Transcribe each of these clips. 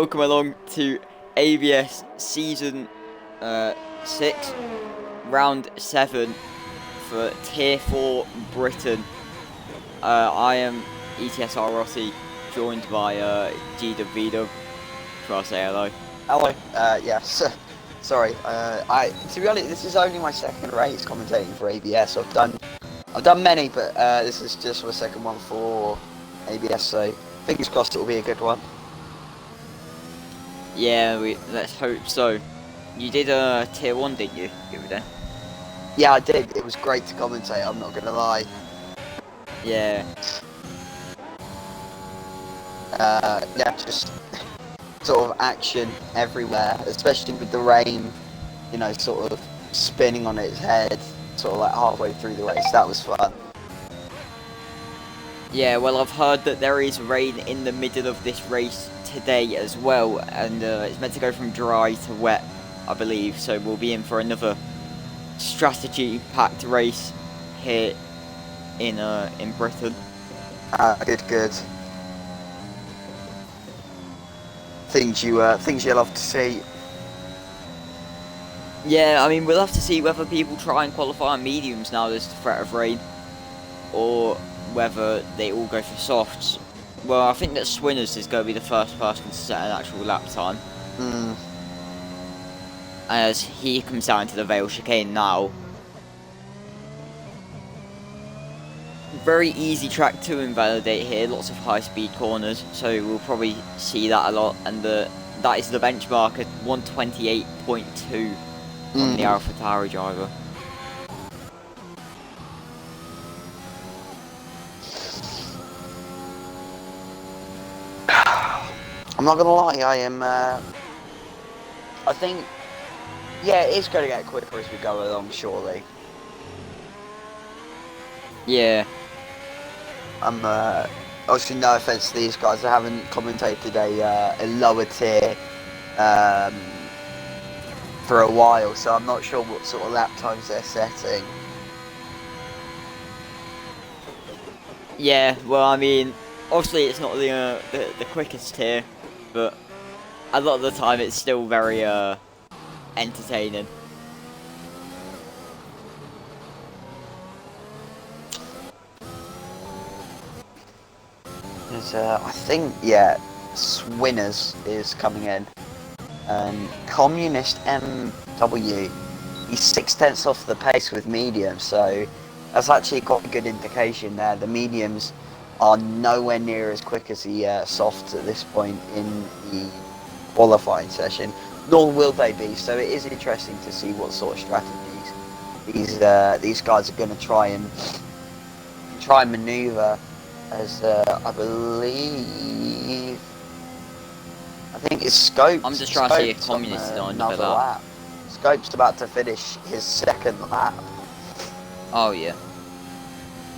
welcome along to ABS Season 6, Round 7 for Tier 4 Britain. I am ETSR Rossi, joined by GWV. Shall I say hello? Hello. Yes. Sorry. To be honest, this is only my second race commentating for ABS. I've done many, but this is just my second one for ABS. So fingers crossed it will be a good one. Yeah, let's hope so. You did Tier 1, didn't you, the other day? Yeah, I did. It was great to commentate. I'm not gonna lie. Yeah. Yeah, just sort of action everywhere, especially with the rain. You know, sort of spinning on its head, sort of like halfway through the race. That was fun. Yeah, well, I've heard that there is rain in the middle of this race today as well, and it's meant to go from dry to wet, I believe, so we'll be in for another strategy-packed race here in Britain. Good. Things you love to see. Yeah, I mean, we'll have to see whether people try and qualify on mediums now there's the threat of rain, or whether they all go for softs. Well, I think that Swinners is going to be the first person to set an actual lap time. As he comes down to the Vale chicane now. Very easy track to invalidate here, lots of high speed corners, so we'll probably see that a lot, and that is the benchmark at 128.2 on the AlphaTauri driver. I'm not gonna lie, I think, yeah, it's going to get quicker as we go along, surely. Yeah. Obviously, no offense to these guys, I haven't commentated a lower tier for a while, so I'm not sure what sort of lap times they're setting. Yeah, well, I mean, obviously it's not the quickest tier, but a lot of the time it's still very entertaining. I think, yeah, Swinners is coming in, and Communist MW, he's 6/10 off the pace with medium, so that's actually quite a good indication there. The mediums are nowhere near as quick as the softs at this point in the qualifying session, nor will they be, so it is interesting to see what sort of strategies these guys are going to try and manoeuvre. As I think it's Scopes. I'm just trying to see if Communist is on another lap. Scopes about to finish his second lap. Oh yeah.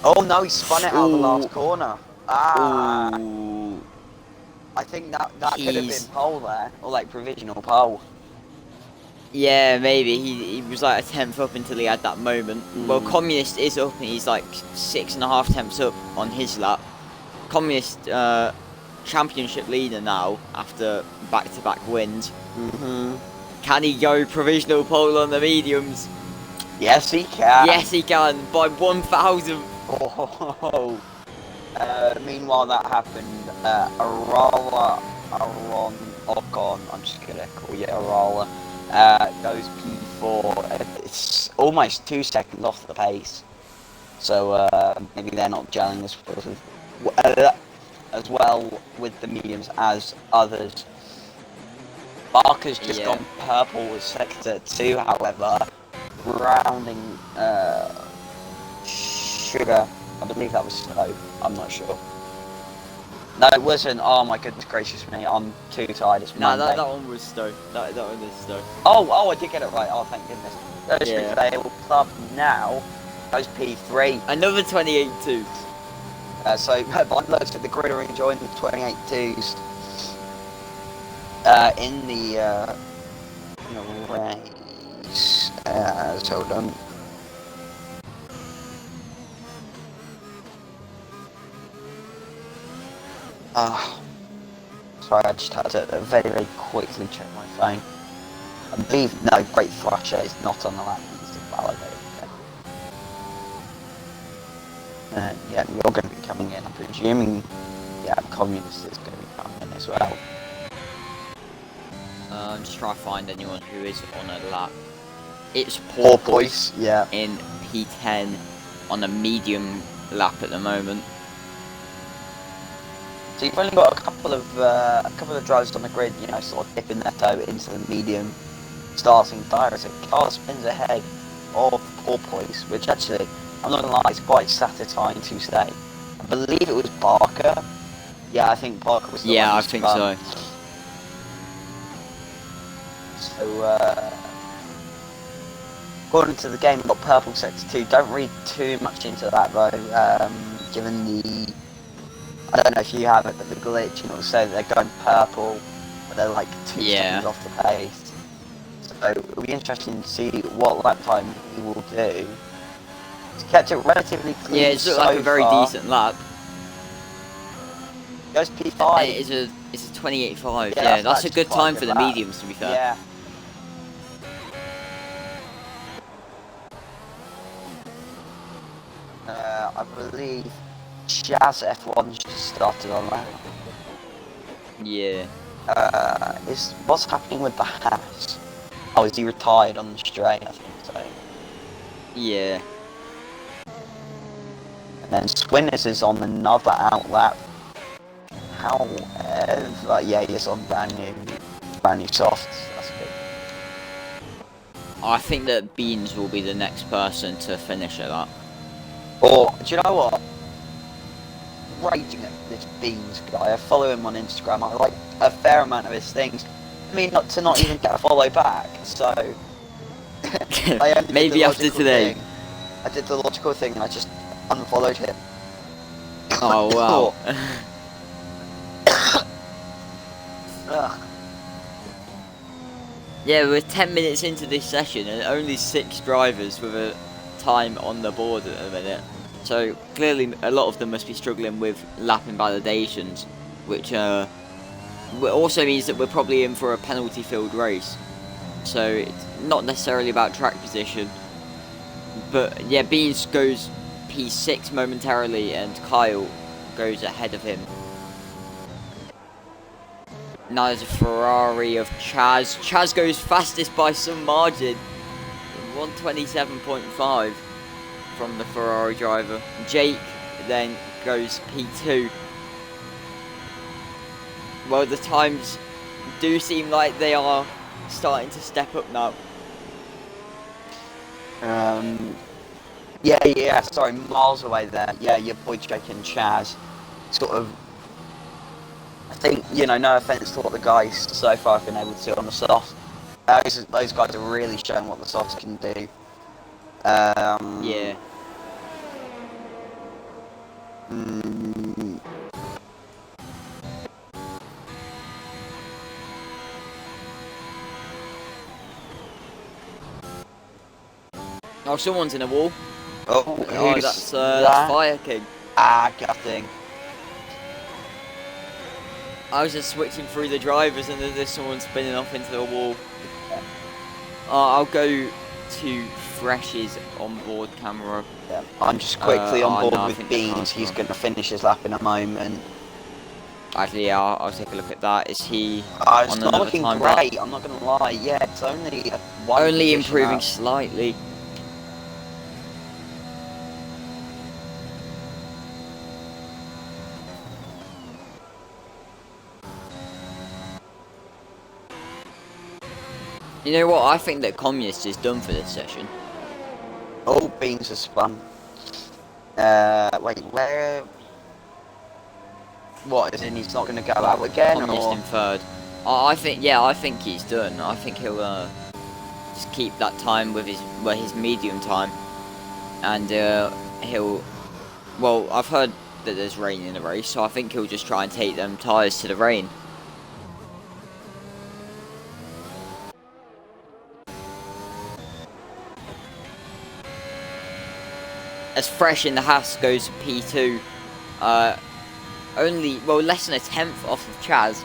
Oh no, he spun it out of the last corner. Ooh. I think that could have been pole there, or like provisional pole. Yeah, maybe he was like a tenth up until he had that moment. Well, Communist is up and he's like 6.5 tenths up on his lap. Communist championship leader now after back-to-back wins. Can he go provisional pole on the mediums? Yes, he can. Yes, he can by 1,000. Oh. Meanwhile, that happened. Aron Ocon. I'm just gonna call you Arola. Goes P4. It's almost 2 seconds off the pace, so maybe they're not gelling as well with the mediums as others. Barker's just gone purple with sector 2, however, rounding Sugar. I believe that was Snow. I'm not sure. No, it wasn't. Oh my goodness gracious me! I'm too tired. It's Monday. No, that one was Stowe. That one is Stowe. Oh, I did get it right. Oh, thank goodness. Goes Vale Club now. Goes P3. Another 28.2. So Bondlurks at the grid are enjoying the 28.2s in the race. So hold on. Sorry, I just had to very, very quickly check my phone. I believe, no, Great Thrasher is not on the lap, he's invalidated. Yeah, you're going to be coming in, I'm presuming, yeah, Communist is going to be coming in as well. I'm just trying to find anyone who is on a lap. It's Porpoise, yeah. in P10 on a medium lap at the moment. So you've only got a couple of drivers on the grid, you know, sort of dipping their toe into the medium starting tire. So car spins ahead of Porpoise, which actually, I'm not gonna lie, is quite satisfying to say. I believe it was Barker. Yeah, I think Barker was the one Yeah, I who think spun. so. So, according to the game, we've got purple sector 2. Don't read too much into that though, given the, I don't know if you have it, but the glitch, and it'll say that they're going purple, but they're like 2 seconds off the pace. So it'll be interesting to see what lap time he will do. He's kept it relatively clean. Yeah, it's looked like a very decent lap. Goes P5. It's a 28.5. Yeah, Yeah, that's a actually good quite time a for good the lap. mediums, to be fair. Yeah. I believe Jazz F1 just started on that. Yeah. What's happening with the Haas? Oh, is he retired on the straight? I think so. Yeah. And then Swinners is on another outlap. However, yeah, he's on brand new softs. That's good. I think that Beans will be the next person to finish at that. Or, do you know what? Raging at this Beans guy. I follow him on Instagram. I like a fair amount of his things. I mean, not even get a follow back. So, I only Maybe did the after logical today. thing. I did the logical thing and I just unfollowed him. Oh, wow. Ugh. Yeah, we're 10 minutes into this session and only 6 drivers with a time on the board at the minute. So clearly a lot of them must be struggling with lap invalidations, which also means that we're probably in for a penalty filled race. So it's not necessarily about track position. But yeah, Beans goes P6 momentarily and Kyle goes ahead of him. Now there's a Ferrari of Chaz. Chaz goes fastest by some margin. 127.5 from the Ferrari driver. Jake then goes P2. Well, the times do seem like they are starting to step up now. Yeah, sorry, miles away there. Yeah, your boy Jake and Chaz sort of, I think, you know, no offence to what the guys so far have been able to do on the softs. Those guys are really showing what the softs can do. Yeah. Oh, someone's in a wall. Oh, who's that's that? Fire King. Ah, gutting. I was just switching through the drivers and then there's someone spinning off into the wall. I'll go to Fresh's onboard camera. Yeah, I'm just quickly on board no, I with think the Beans. car's He's gone. going to finish his lap in a moment. Actually, yeah, I'll take a look at that. Is he It's on not another looking time great, I'm not going to lie. Yeah, it's only one only position improving up. slightly? You know what? I think that Communist is done for this session. Oh, Beans has spun. Wait, where? What, as in he's not going to go out again, Communist or? in third. I think he's done. I think he'll just keep that time with his medium time, and he'll. Well, I've heard that there's rain in the race, so I think he'll just try and take them tyres to the rain. As Fresh in the Haas goes to P2, only, well, less than a tenth off of Chaz,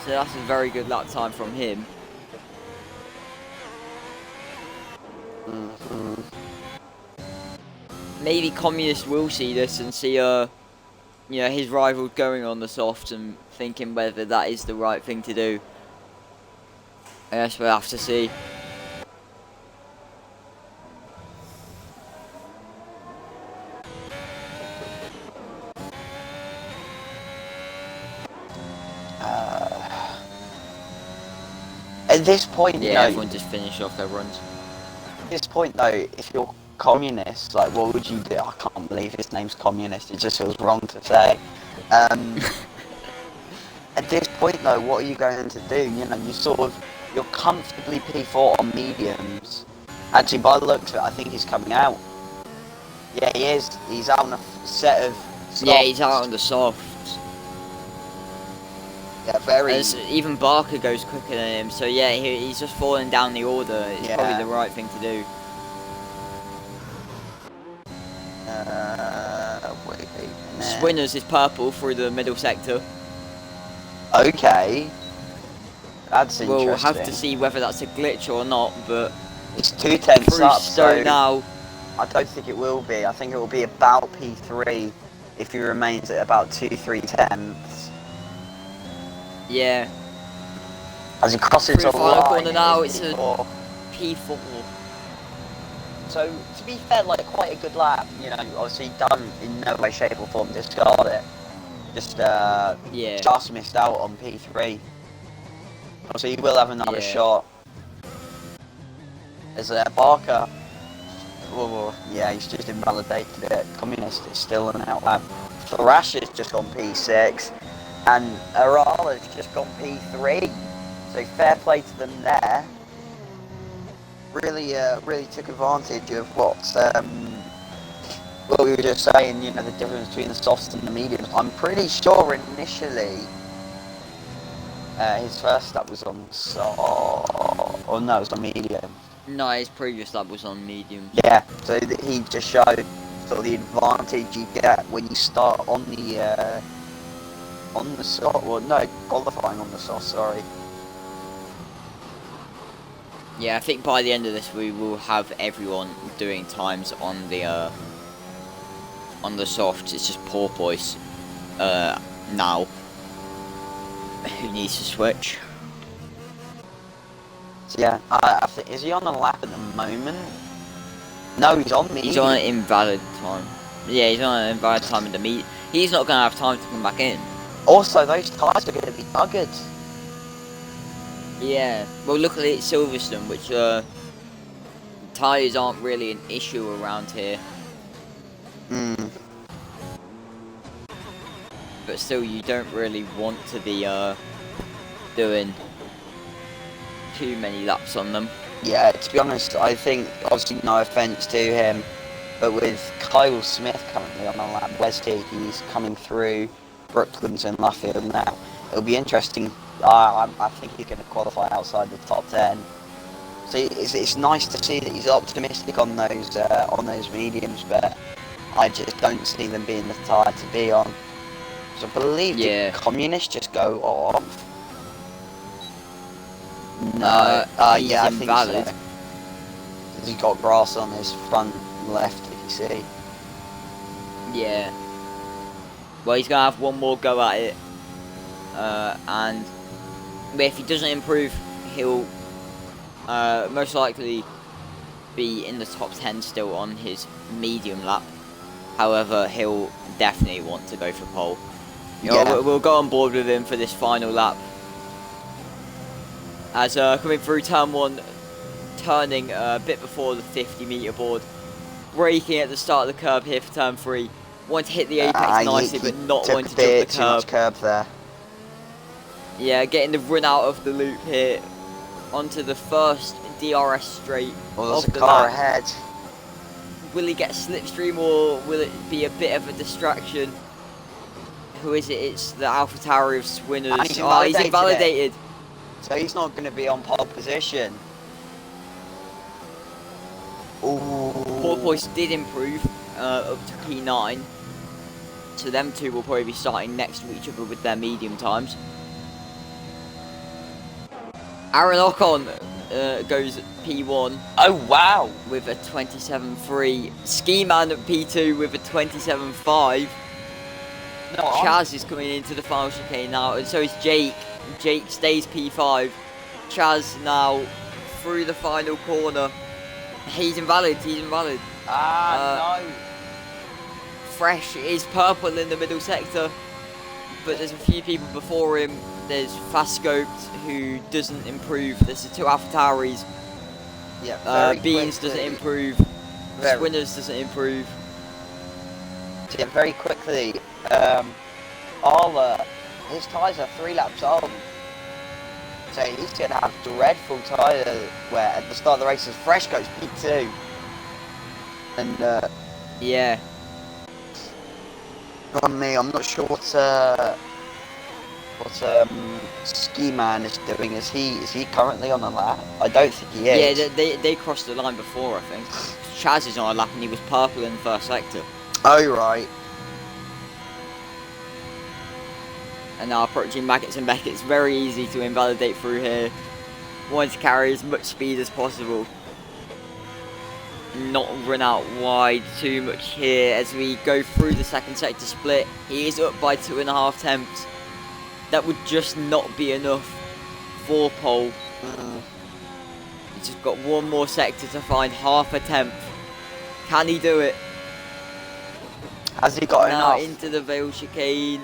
So that's a very good lap time from him. Maybe Communist will see this and see his rival going on the soft and thinking whether that is the right thing to do. I guess we'll have to see. At this point, Yeah, everyone just finish off their runs. At this point though, if you're communist, like what would you do? I can't believe his name's communist, it just feels wrong to say. At this point though, what are you going to do? You know, you're comfortably P4 on mediums. Actually, by the looks of it, I think he's coming out. Yeah, he is. He's out on a set of softs. Yeah, he's out on the softs. Yeah, very... Even Barker goes quicker than him, so yeah, he's just falling down the order. It's probably the right thing to do. Wait a minute. Swinners is purple through the middle sector. Okay. That's interesting. We'll have to see whether that's a glitch or not, but... It's 2 tenths through up, Stowe so... now. I don't think it will be. I think it will be about P3 if he remains at about 2-3 tenths. Yeah. As he crosses Through a the final line, corner now, it's it's a P4. P4. So, to be fair, like, quite a good lap. You know, obviously done in no way, shape or form discard it. Just missed out on P3. So he will have another shot. As Barker... Oh, yeah, he's just invalidated it. Communist is still an outlap. Thrash has just gone P6. And Arala's just gone P3. So fair play to them there. Really took advantage of what we were just saying, you know, the difference between the softs and the mediums. I'm pretty sure initially his first lap was on soft. Or no, it was on medium. No, his previous lap was on medium. Yeah, so he just showed sort of the advantage you get when you start on the soft. Well, no, qualifying on the soft. Sorry. Yeah, I think by the end of this we will have everyone doing times on the softs. It's just Porpoise now who needs to switch. So yeah, I think, is he on a lap at the moment? No, he's on medium. He's on an invalid time. Yeah, he's on an invalid time in the meet. He's not going to have time to come back in. Also, those tyres are going to be buggered. Yeah, well luckily it's Silverstone, which tyres aren't really an issue around here. But still, you don't really want to be doing too many laps on them. Yeah, to be honest, I think, obviously no offence to him, but with Kyle Smith currently on the lap, Westy, he's coming through Brooklands and Luffield now. It'll be interesting. I think he's going to qualify outside the top 10. So it's nice to see that he's optimistic on those mediums, but I just don't see them being the tyre to be on. So I believe the Communists just go off. No, yeah, I think so. He's got grass on his front left, if you see. Yeah. Well, he's gonna have one more go at it, and if he doesn't improve, he'll most likely be in the top 10 still on his medium lap. However, he'll definitely want to go for pole. We'll go on board with him for this final lap. As coming through turn 1, turning a bit before the 50-metre board, braking at the start of the curb here for turn 3. Want to hit the apex nicely, but not wanting to jump the too much curb there. Yeah, getting the run out of the loop here onto the first DRS straight. Well, there's a car ahead. Will he get slipstream or will it be a bit of a distraction? Who is it? It's the AlphaTauri of Swinners. Oh, he's invalidated. So he's not going to be on pole position. Ooh. Porpoise did improve up to P9. So them two will probably be starting next to each other with their medium times. Aaron Ocon goes P1 Oh wow! with a 27.3. Ski Man at P2 with a 27.5. No, Chaz is coming into the final chicane now, and so is Jake. Jake stays P5. Chaz now through the final corner. He's invalid. no. Fresh is purple in the middle sector, but there's a few people before him. There's Fast Scoped, who doesn't improve. There's the two AlphaTauris. Yeah, Beans quickly. doesn't improve. Swinners doesn't improve. Yeah, very quickly. Arla, his tyres are 3 laps old. So he's going to have dreadful tyre wear at the start of the races. Fresh goes P2. And, Yeah. on me, I'm not sure what Ski Man is doing. Is he currently on a lap? I don't think he is. Yeah, they crossed the line before, I think. Chaz is on a lap and he was purple in the first sector. Oh, right. And now approaching Maggots and Beckett, it's very easy to invalidate through here. Wanting to carry as much speed as possible. Not run out wide too much here as we go through the second sector split. He is up by 2.5 tenths. That would just not be enough for pole. He's just got one more sector to find half a tenth. Can he do it? Has he got Now enough? into the Vale chicane.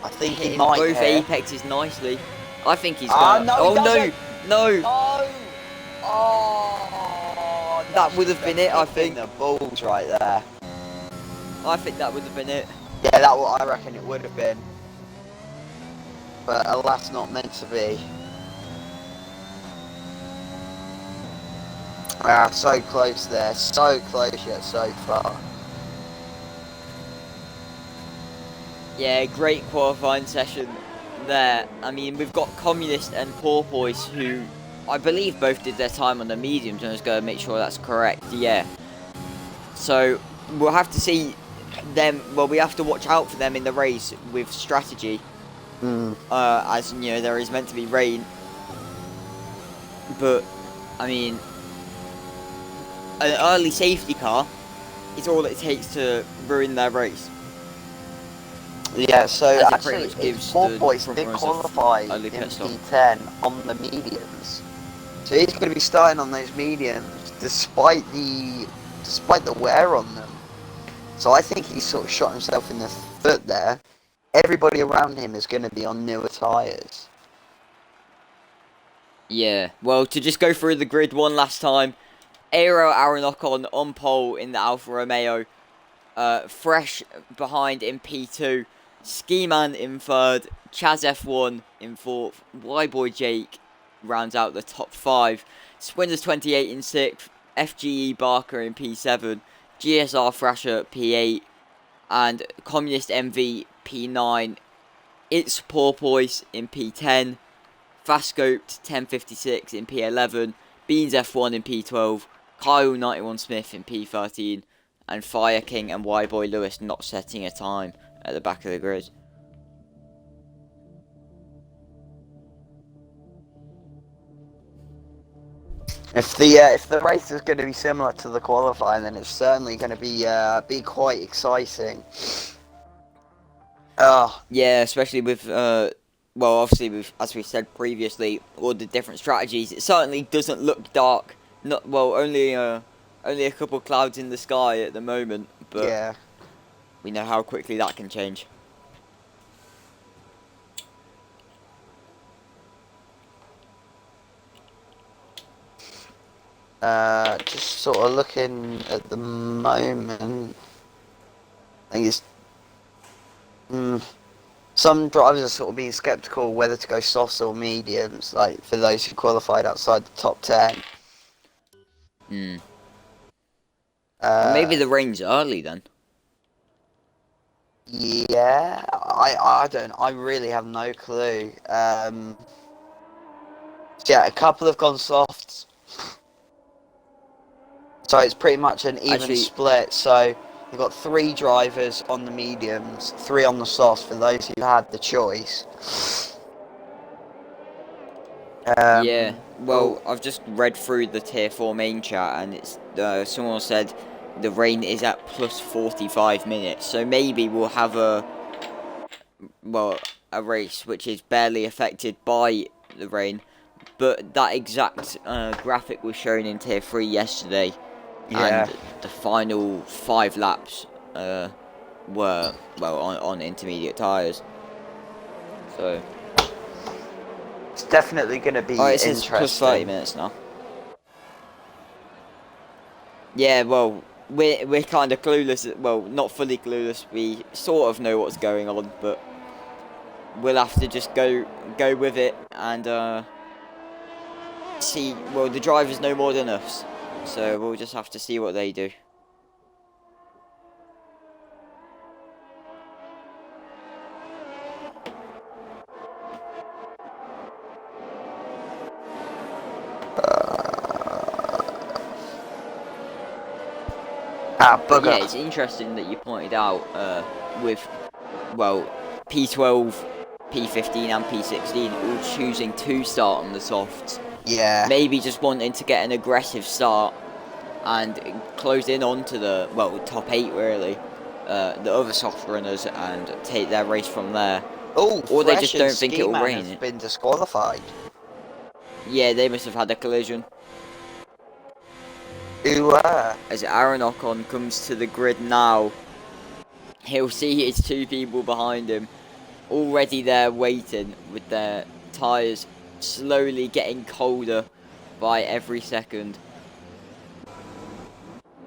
I think he Hitting might both here. apexes nicely. I think he's Ah, gonna. no, he oh doesn't. no! Oh! Oh! That would have been it, I think. The balls right there. I think that would have been it. Yeah, that what I reckon it would have been. But alas, not meant to be. Ah, so close there. So close yet so far. Yeah, great qualifying session there. I mean, we've got Communist and Porpoise, who I believe both did their time on the mediums. I'm just going to make sure that's correct. Yeah. So we'll have to see them. Well, we have to watch out for them in the race with strategy. As you know, there is meant to be rain. But I mean, an early safety car is all it takes to ruin their race. Yeah, so As it actually, pretty much gives Porpoise the did front runners qualify a in early pit stop. P10 on the mediums. So he's going to be starting on those mediums despite the wear on them. So I think he sort of shot himself in the foot there. Everybody around him is going to be on newer tyres. Yeah, well, to just go through the grid one last time, Aero Aaron Ocon on pole in the Alfa Romeo, Fresh behind in P2, Ski Man in third, Chaz F1 in fourth, Y-Boy Jake rounds out the top 5, Swinners 28 in 6th, FGE Barker in P7, GSR Thrasher P8, and Communist MV P9, It's Porpoise in P10, Fast Scoped 1056 in P11, Beans F1 in P12, Kyle 91 Smith in P13, and Fire King and Y-Boy Lewis not setting a time at the back of the grid. If the race is going to be similar to the qualifying, then it's certainly going to be quite exciting. Yeah, especially with well, obviously with, as we said previously, all the different strategies. It certainly doesn't look dark. Not well, only a couple clouds in the sky at the moment, but yeah. we know how quickly that can change. Just sort of looking at the moment, I think it's some drivers are sort of being sceptical whether to go softs or mediums, like for those who qualified outside the top 10. Maybe the rain's early then. Yeah, I really have no clue. So yeah, a couple have gone softs. So it's pretty much an even split. So you've got 3 drivers on the mediums, 3 on the softs for those who had the choice. Yeah, well, Oh, I've just read through the Tier 4 main chat, and it's someone said the rain is at plus 45 minutes, so maybe we'll have a race which is barely affected by the rain, but that exact graphic was shown in Tier 3 yesterday, and yeah. the final 5 laps were, well, on intermediate tyres, so... It's definitely going to Oh, be it says plus 30 interesting. minutes now. Yeah, well, we're kind of clueless. Well, not fully clueless. We sort of know what's going on, but we'll have to just go with it and see. Well, the drivers know more than us, so we'll just have to see what they do. But yeah, Bugger. it's interesting that you pointed out with, well, P12, P15 and P16 all choosing to start on the softs. Yeah. Maybe just wanting to get an aggressive start and close in onto the, well, top 8 really, the other soft runners, and take their race from there. Oh, Or they Fresh just and don't think Ski it'll Man rain. have been disqualified. Yeah, they must have had a collision. Who As Aaron Ocon comes to the grid now, he'll see his 2 people behind him already there waiting with their tyres slowly getting colder by every second.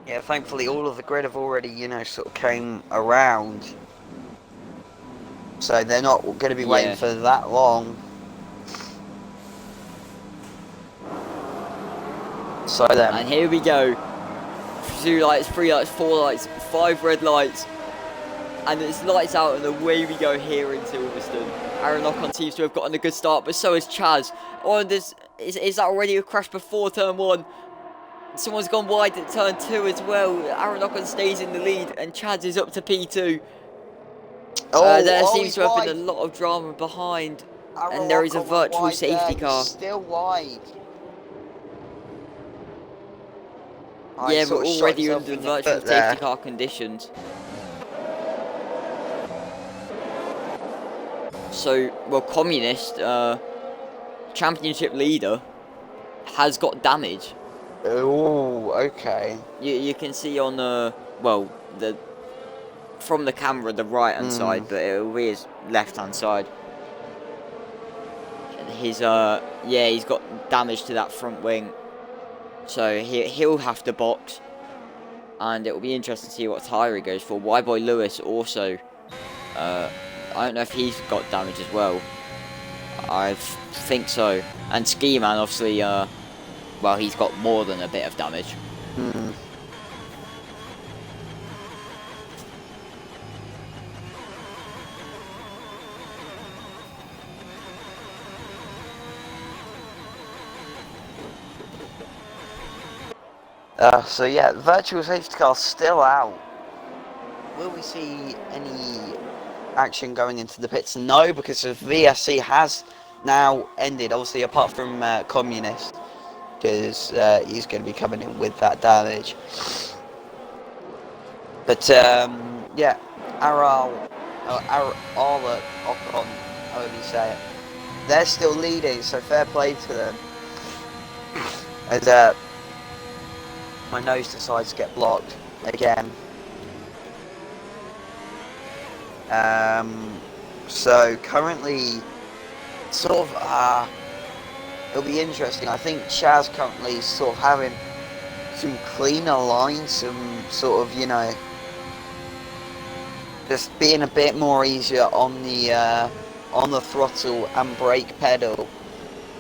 Yeah, thankfully all of the grid have already, sort of came around. So they're not going to be waiting for that long. So then. And here we go. 2 lights, 3 lights, 4 lights, 5 red lights. And it's lights out and away we go here in Silverstone. Aaron Ocon seems to have gotten a good start, but so has Chaz. Oh, and is that already a crash before turn 1? Someone's gone wide at turn 2 as well. Aaron Ocon stays in the lead and Chaz is up to P2. There seems to have been a lot of drama behind. And there is a virtual safety car. Still wide. Yeah, we're already under virtual safety car conditions. So, well, Communist, championship leader, has got damage. Oh, okay. You can see on from the camera the right hand side, but it'll be his left hand side. He's got damage to that front wing, so he'll have to box, and it will be interesting to see what tyre he goes for. Y-Boy Lewis also, I don't know if he's got damage as well. I think so, and Ski Man obviously, well, he's got more than a bit of damage. So yeah, virtual safety car still out. Will we see any action going into the pits? No, because the VSC has now ended, obviously apart from Communist, because he's going to be coming in with that damage. But yeah, Arla Ocon, however you say it, they're still leading, so fair play to them. As my nose decides to get blocked again. So currently, sort of, it'll be interesting. I think Chaz currently sort of having some cleaner lines, some sort of, just being a bit more easier on the throttle and brake pedal.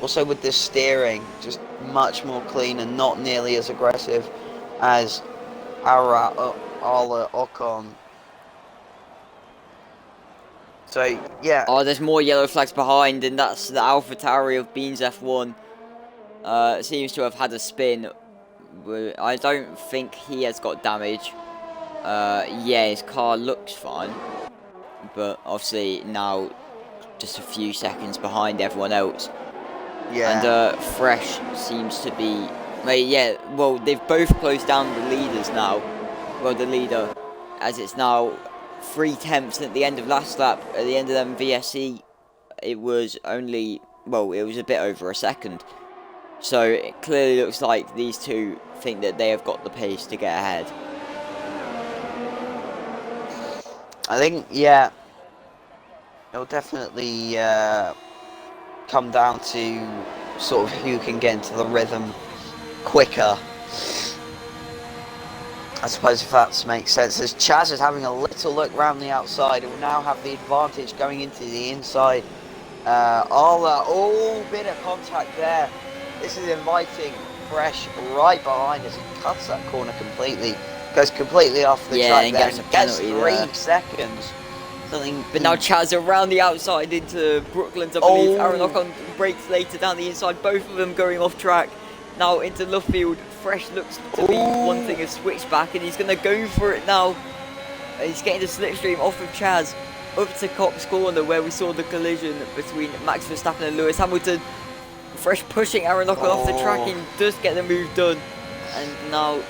Also with the steering, just much more clean and not nearly as aggressive as Arla Ocon. So, yeah. Oh, there's more yellow flags behind, and that's the AlphaTauri of Beans F1. Seems to have had a spin. I don't think he has got damage. Yeah, his car looks fine. But obviously now just a few seconds behind everyone else. Yeah. And Fresh seems to be, yeah. Well, they've both closed down the leaders now. Well, the leader, as it's now 3/10 at the end of last lap. At the end of them VSC, it was only, well, it was a bit over a second. So it clearly looks like these two think that they have got the pace to get ahead. I think, yeah, it'll definitely come down to sort of who can get into the rhythm quicker. I suppose if that makes sense. As Chaz is having a little look round the outside, it will now have the advantage going into the inside. Arla, bit of contact there. This is inviting Fresh right behind as he cuts that corner completely. Goes completely off the track and there. gets a penalty 3 there. seconds. Something. But now Chaz around the outside into Brooklands, I believe. Oh. Aaron Ocon brakes later down the inside, both of them going off track. Now into Luffield. Fresh looks to be one thing, a switchback, and he's going to go for it now. He's getting the slipstream off of Chaz up to Cops Corner, where we saw the collision between Max Verstappen and Lewis Hamilton. Fresh pushing Aaron Ocon off the track and does get the move done. And now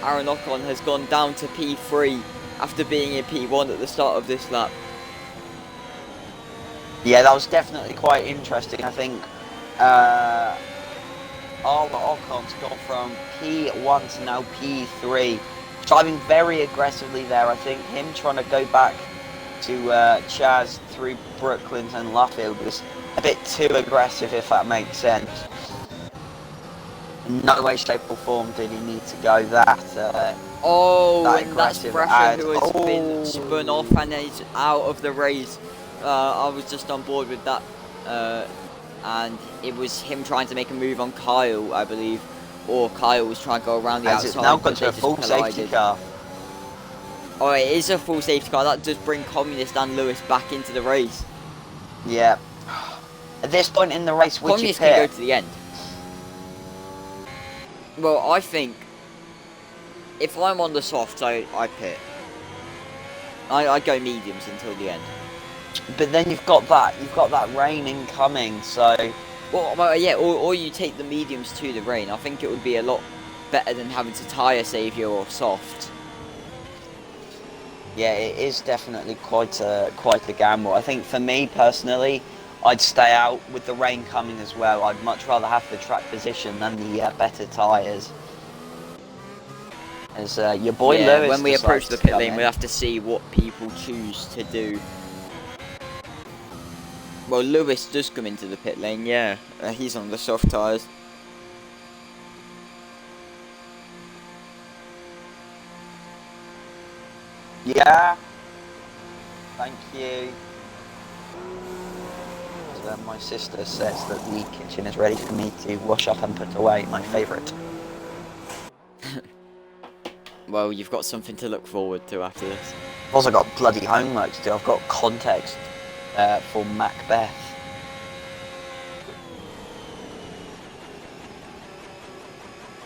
Aaron Ocon has gone down to P3 after being in P1 at the start of this lap. Yeah, that was definitely quite interesting. I think Arla Ocon's gone from P1 to now P3. Driving very aggressively there. I think him trying to go back to Chaz through Brooklands and Luffield was a bit too aggressive, if that makes sense. No way, shape or form did he need to go that and that's aggressive. Brescia who has been spun off and is out of the race. I was just on board with that. And it was him trying to make a move on Kyle, I believe. Or Kyle was trying to go around the outside. It's now got but to a they full just safety collided. car. Oh, it is a full safety car. That does bring Communist and Lewis back into the race. Yeah. At this point in the race, would you Communist can go pit? to the end. Well, I think if I'm on the softs, I pit. I go mediums until the end. But then you've got that rain incoming, so Well, yeah, or you take the mediums to the rain. I think it would be a lot better than having to tyre save your soft. yeah, it is definitely quite a gamble. I think for me personally, I'd stay out with the rain coming as well. I'd much rather have the track position than the better tyres. As your boy Lewis, when we approach the decides to pit come lane, in. we'll have to see what people choose to do. Well, Lewis does come into the pit lane, yeah. He's on the soft tyres. Yeah. Thank you. So, my sister says that the kitchen is ready for me to wash up and put away. My favourite. Well, you've got something to look forward to after this. I've also got bloody homework to do. I've got context for Macbeth.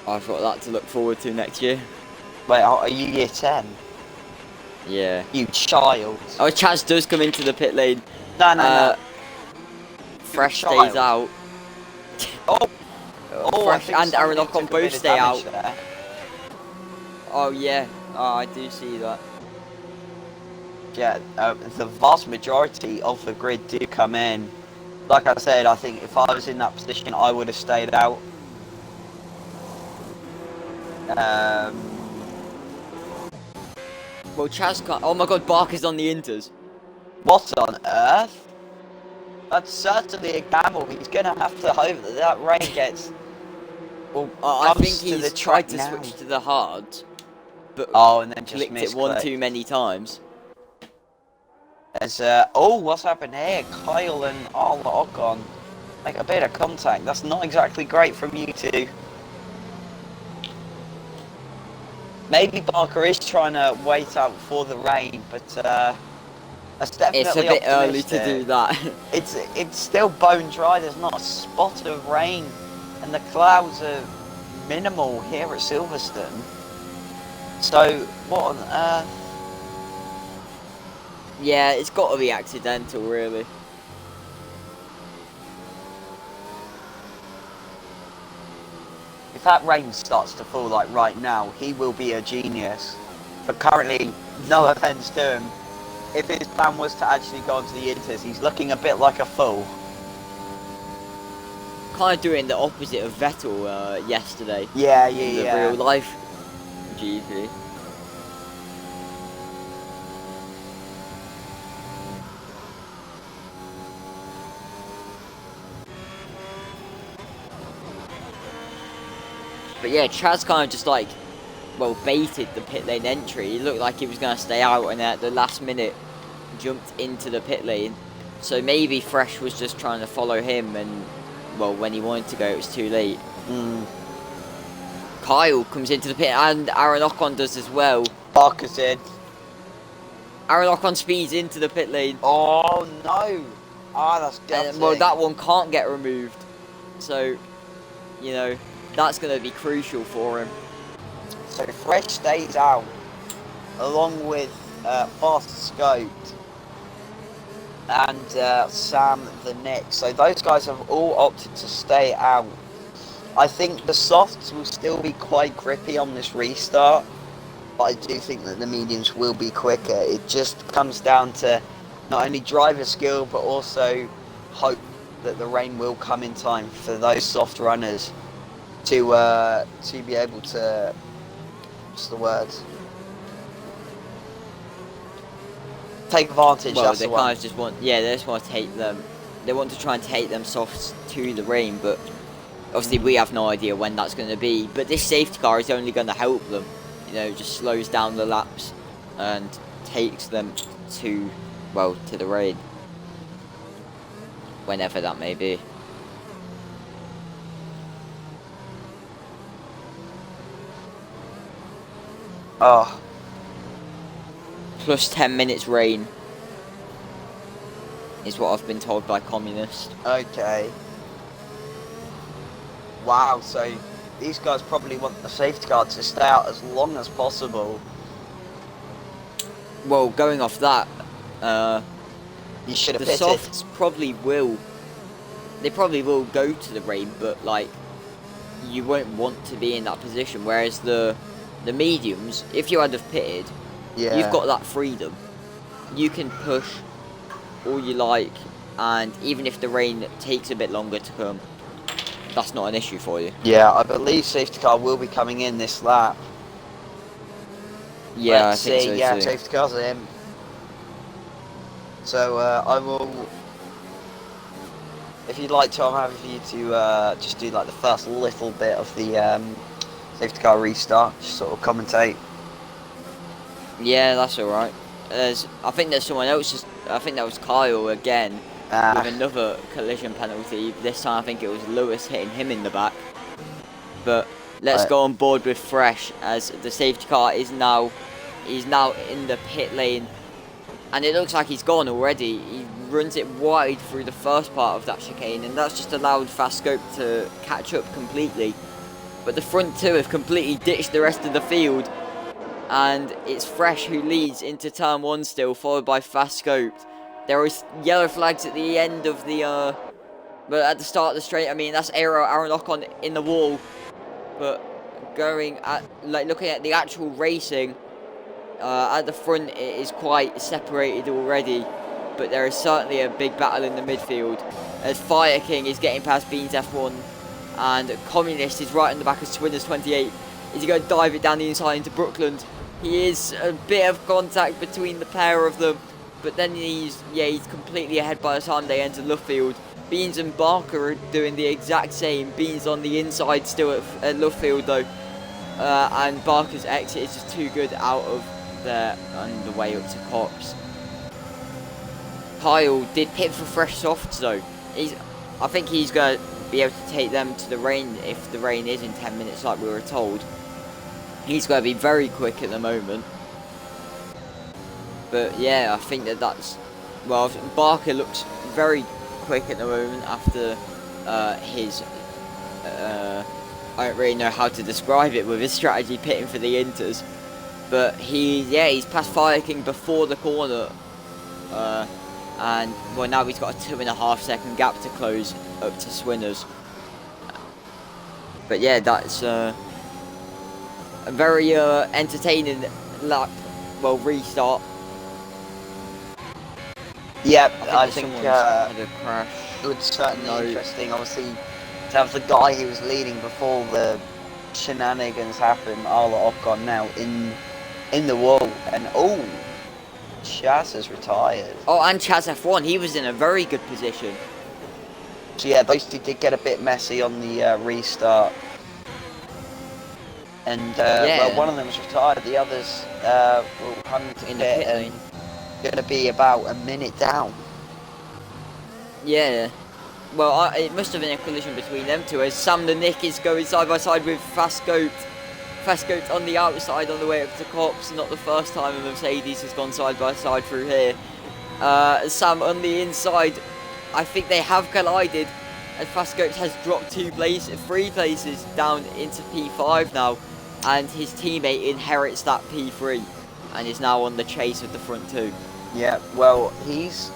I've got that to look forward to next year. Wait, are you year 10? Yeah. You child. Oh, Chaz does come into the pit lane. No. Fresh child. stays out. I Fresh think and Aaron somebody Ocon took a bit both of stay out. damage there. Oh, yeah. Oh, I do see that. Yeah, the vast majority of the grid do come in. Like I said, I think if I was in that position, I would have stayed out. Well, Chaz can't. Oh my god, Barker's on the Inters. What on earth? That's certainly a gamble. He's going to have to hope that that rain gets... Well, I think comes to the he's tried track to now. switch to the hard, but and then just clicked it misclicked. one too many times. There's, what's happened here? Kyle and Arla Ocon make a bit of contact. That's not exactly great from you two. Maybe Barker is trying to wait out for the rain, but that's definitely It's a bit early to optimistic. do that. It's still bone dry. There's not a spot of rain, and the clouds are minimal here at Silverstone. So what on earth? Yeah, it's got to be accidental, really. if that rain starts to fall like right now, he will be a genius. But currently, no offence to him, if his plan was to actually go onto the Inters, he's looking a bit like a fool. Kind of doing the opposite of Vettel yesterday. Yeah, In the yeah. real life GP. But yeah, Chaz kind of just like, well, baited the pit lane entry. He looked like he was going to stay out, and at the last minute jumped into the pit lane. So maybe Fresh was just trying to follow him, and well, when he wanted to go, it was too late. Kyle comes into the pit, and Aaron Ocon does as well. Barker's in. Aaron Ocon speeds into the pit lane. Oh no! Ah, that's gutting. And, well, that one can't get removed. So, you know, that's going to be crucial for him. So Fresh stays out, along with Fast Scoped and Sam the Nick. So those guys have all opted to stay out. I think the softs will still be quite grippy on this restart, but I do think that the mediums will be quicker. It just comes down to not only driver skill, but also hope that the rain will come in time for those soft runners to be able to, what's the word? Take advantage. Well, that's they the one. kind of just want, yeah, they just want to take them. They want to try and take them softs to the rain, but obviously we have no idea when that's going to be. But this safety car is only going to help them. You know, just slows down the laps and takes them to, well, to the rain, whenever that may be. Oh, Plus 10 minutes rain is what I've been told by Communist. okay. Wow, so these guys probably want the safety car to stay out as long as possible. Well, going off that, You should the have pitted. softs probably will. They probably will go to the rain, but like, you won't want to be in that position. Whereas the mediums, if you had have pitted, Yeah. you've got that freedom. You can push all you like, and even if the rain takes a bit longer to come, that's not an issue for you. Yeah, I believe safety car will be coming in this lap. Yeah, Let's I think see. so Yeah, too. safety car's in. So I will. If you'd like to, I'm happy for you to just do like the first little bit of the safety car restart, just sort of commentate. Yeah, that's alright. I think there's someone else. I think that was Kyle again with another collision penalty. This time I think it was Lewis hitting him in the back. But let's Right. go on board with Fresh, as the safety car is now in the pit lane, and it looks like he's gone already. He runs it wide through the first part of that chicane, and that's just allowed Fast Scope to catch up completely. But the front two have completely ditched the rest of the field, and it's Fresh who leads into turn one still, followed by Fast Scoped. There is yellow flags at the end of the but at the start of the straight. I mean, that's Aaron Ocon in the wall. But going at, like, looking at the actual racing, at the front it is quite separated already, but there is certainly a big battle in the midfield, as Fire King is getting past Beans F1, and Communist is right in the back of Swinners 28. Is he going to dive it down the inside into Brookland? He is a bit of contact between the pair of them, but then he's completely ahead by the time they enter Luffield. Beans and Barker are doing the exact same. Beans on the inside still at Luffield though, and Barker's exit is just too good out of there on the way up to Cox. Kyle did pit for fresh softs though. I think he's going to be able to take them to the rain if the rain is in 10 minutes like we were told. He's going to be very quick at the moment. But yeah, I think that's... Well, Barker looks very quick at the moment after his... I don't really know how to describe it with his strategy pitting for the Inters. But he's past Fire King before the corner. And well, now he's got a 2.5 second gap to close up to Swinners. But yeah, that's a very entertaining lap. Well, restart. Yep, I I think think someone's had a crash. it was certainly No. interesting. Obviously, to have the guy who was leading before the shenanigans happened, Arla Ocon now in the wall, and oh, Chaz has retired. Oh, and Chaz F1, he was in a very good position. So yeah, those two did get a bit messy on the restart. And well, one of them was retired. The others will come to In the pit pit and lane. going to be about a minute down. Yeah. Well, it must have been a collision between them two as Sam the Nick is going side by side with Fastgoat. Fastgoat on the outside on the way up to Cops. Not the first time a Mercedes has gone side by side through here. Sam on the inside. I think they have collided. And Fastgoat has dropped 3 places down into P5 now. And his teammate inherits that P3 and is now on the chase with the front 2. Yeah, well, he's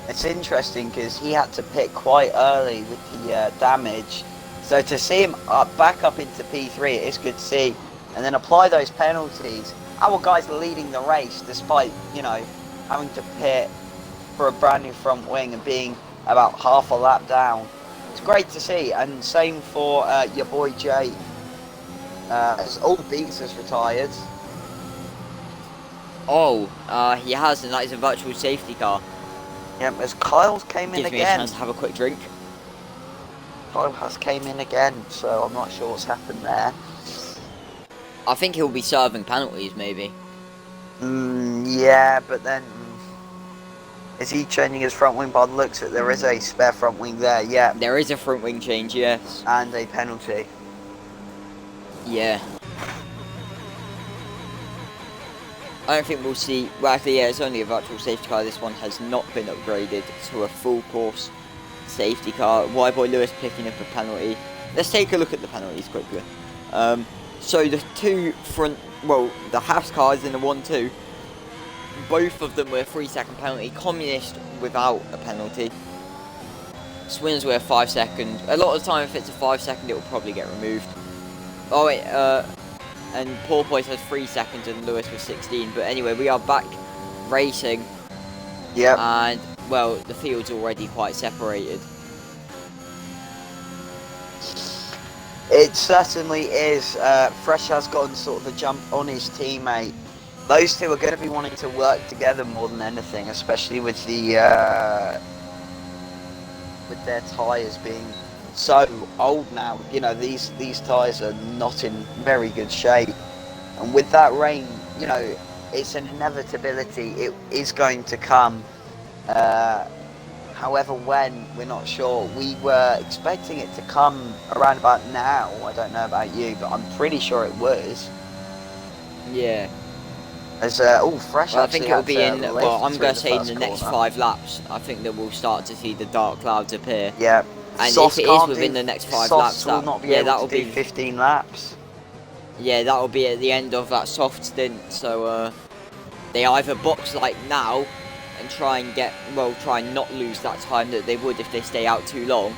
it's interesting because he had to pit quite early with the damage. So to see him back up into P3, it is good to see. And then apply those penalties. Our guys are leading the race despite, you know, having to pit for a brand new front wing and being about half a lap down. It's great to see. And same for your boy Jay. As all Beats has retired. Oh, he has, and that is a virtual safety car. Yep, as Kyle's came in Gives me a again. chance to have a quick drink. Kyle has came in again, so I'm not sure what's happened there. I think he'll be serving penalties, maybe. Yeah, but then is he changing his front wing? By the looks of it, there is a spare front wing there. Yeah, There is a front wing change, yes. and a penalty. Yeah. I don't think we'll see. Well, actually, yeah, it's only a virtual safety car. This one has not been upgraded to a full course safety car. Y-Boy Lewis picking up a penalty. Let's take a look at the penalties quickly. So the two front, well, the Haas cars in the 1-2, both of them were a 3-second penalty. Communist without a penalty. Swinners were a 5-second. A lot of the time, if it's a 5-second, it will probably get removed. Oh wait, and Porpoise has 3 seconds and Lewis was 16. But anyway, we are back racing. Yep. And, well, the field's already quite separated. It certainly is. Fresh has gotten sort of a jump on his teammate. Those two are going to be wanting to work together more than anything, especially with the with their tyres being so old now. You know, these tyres are not in very good shape, and with that rain, you know, it's an inevitability. It is going to come. However, when, we're not sure. We were expecting it to come around about now. I don't know about you, but I'm pretty sure it was. Yeah. As Fresh. Well, I think it'll be in. lift Well, I'm through going the to say in first the next corner. 5 laps. I think that we'll start to see the dark clouds appear. Yeah. And Softs if it is can't within do- the next 5 Softs laps, will not be yeah, able that'll to do be 15 laps. Yeah, that will be at the end of that soft stint. So they either box like now and try and not lose that time that they would if they stay out too long,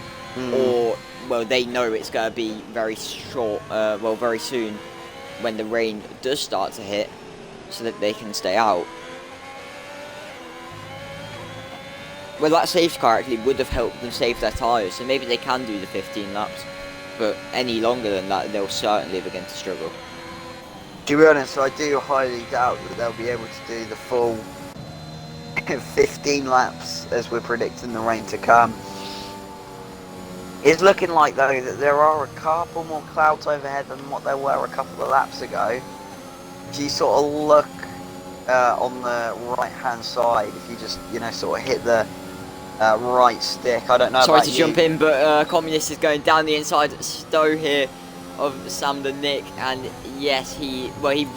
or well, they know it's going to be very short. Very soon when the rain does start to hit, so that they can stay out. Well, that safety car actually would have helped them save their tyres, so maybe they can do the 15 laps. But any longer than that, they'll certainly begin to struggle. To be honest, I do highly doubt that they'll be able to do the full 15 laps as we're predicting the rain to come. It's looking like, though, that there are a couple more clouds overhead than what there were a couple of laps ago. If you sort of look on the right-hand side, if you just, sort of hit the right stick. I don't know Sorry about to you. jump in, but Communist is going down the inside Stowe here of Sam the Nick, and yes, he